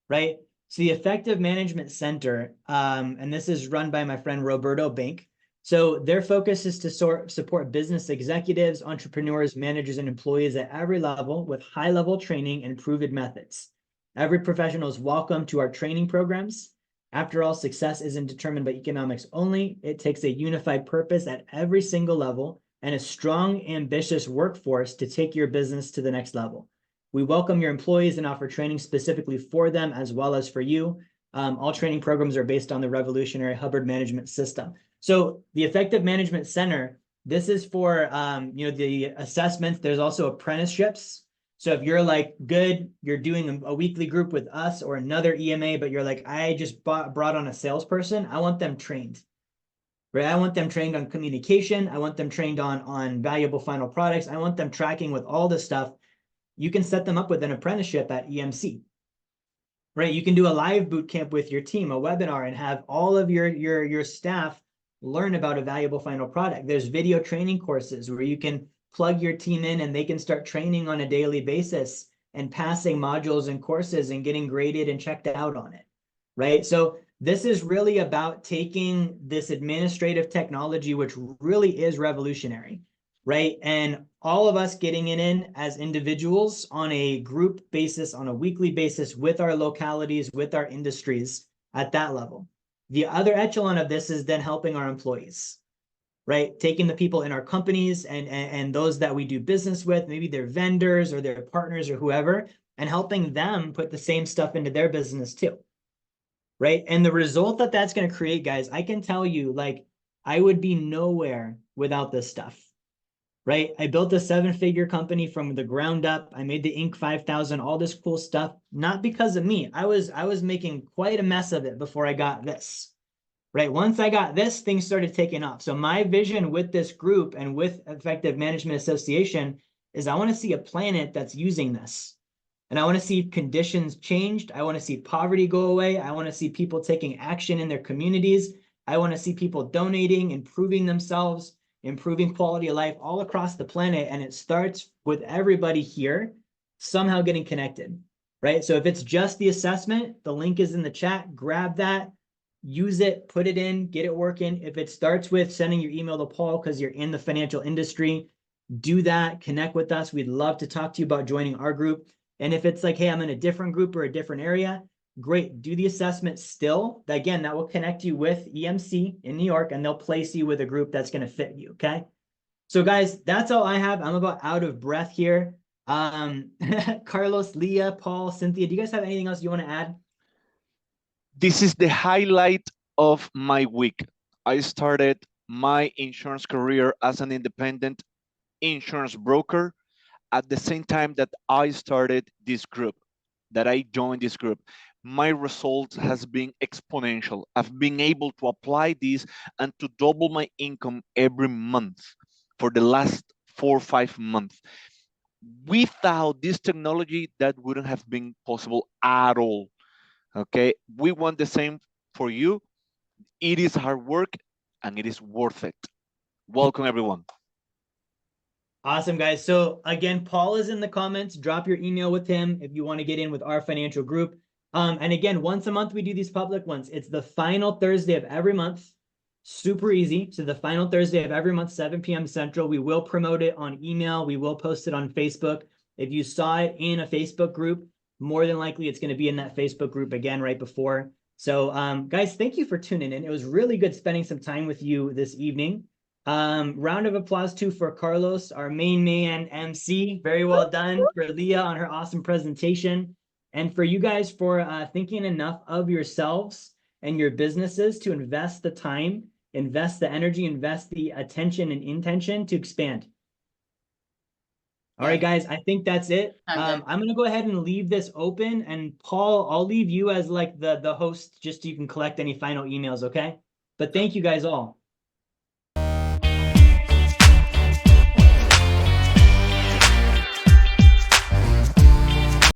right? So the Effective Management Center, and this is run by my friend Roberto Bank. So their focus is to support business executives, entrepreneurs, managers, and employees at every level with high-level training and proven methods. Every professional is welcome to our training programs. After all, success isn't determined by economics only. It takes a unified purpose at every single level and a strong, ambitious workforce to take your business to the next level. We welcome your employees and offer training specifically for them as well as for you. All training programs are based on the revolutionary Hubbard management system. So the Effective Management Center, this is for the assessments. There's also apprenticeships. So if you're like, good, you're doing a weekly group with us or another EMA, but you're like, I just brought on a salesperson, I want them trained, right? I want them trained on communication. I want them trained on valuable final products. I want them tracking with all this stuff. You can set them up with an apprenticeship at EMC, right? You can do a live boot camp with your team, a webinar, and have all of your staff learn about a valuable final product. There's video training courses where you can plug your team in and they can start training on a daily basis and passing modules and courses and getting graded and checked out on it, right? So this is really about taking this administrative technology, which really is revolutionary, right? And all of us getting it in as individuals on a group basis, on a weekly basis with our localities, with our industries at that level. The other echelon of this is then helping our employees, right? Taking the people in our companies and those that we do business with, maybe they're vendors or their partners or whoever, and helping them put the same stuff into their business too, right? And the result that that's going to create, guys, I can tell you, like, I would be nowhere without this stuff, right? I built a 7-figure company from the ground up. I made the Inc. 5000, all this cool stuff, not because of me. I was making quite a mess of it before I got this. Right. Once I got this, things started taking off. So my vision with this group and with Effective Management Association is I want to see a planet that's using this. And I want to see conditions changed. I want to see poverty go away. I want to see people taking action in their communities. I want to see people donating, improving themselves, improving quality of life all across the planet. And it starts with everybody here somehow getting connected. Right. So if it's just the assessment, the link is in the chat. Grab that. Use it, put it in, get it working. If it starts with sending your email to Paul because you're in the financial industry, do that, connect with us. We'd love to talk to you about joining our group. And if it's like, hey, I'm in a different group or a different area, great, do the assessment still. Again, that will connect you with EMC in New York and they'll place you with a group that's going to fit you, okay? So guys, that's all I have. I'm about out of breath here. Carlos, Leah, Paul, Cynthia, do you guys have anything else you want to add? This is the highlight of my week. I started my insurance career as an independent insurance broker at the same time that I started this group, that I joined this group. My results has been exponential. I've been able to apply this and to double my income every month for the last 4 or 5 months. Without this technology, that wouldn't have been possible at all. Okay, we want the same for you. It is hard work and it is worth it. Welcome, everyone. Awesome, guys. So again, Paul is in the comments. Drop your email with him if you want to get in with our financial group. And again, once a month, we do these public ones. It's the final Thursday of every month. Super easy. So the final Thursday of every month, 7 p.m. Central. We will promote it on email. We will post it on Facebook. If you saw it in a Facebook group, more than likely it's going to be in that Facebook group again right before. So guys, thank you for tuning in. It was really good spending some time with you this evening. Round of applause too for Carlos, our main man MC. Very well done. For Leah on her awesome presentation. And for you guys for thinking enough of yourselves and your businesses to invest the time, invest the energy, invest the attention and intention to expand. All right, guys, I think that's it. I'm going to go ahead and leave this open. And Paul, I'll leave you as like the host just so you can collect any final emails, okay? But thank you guys all.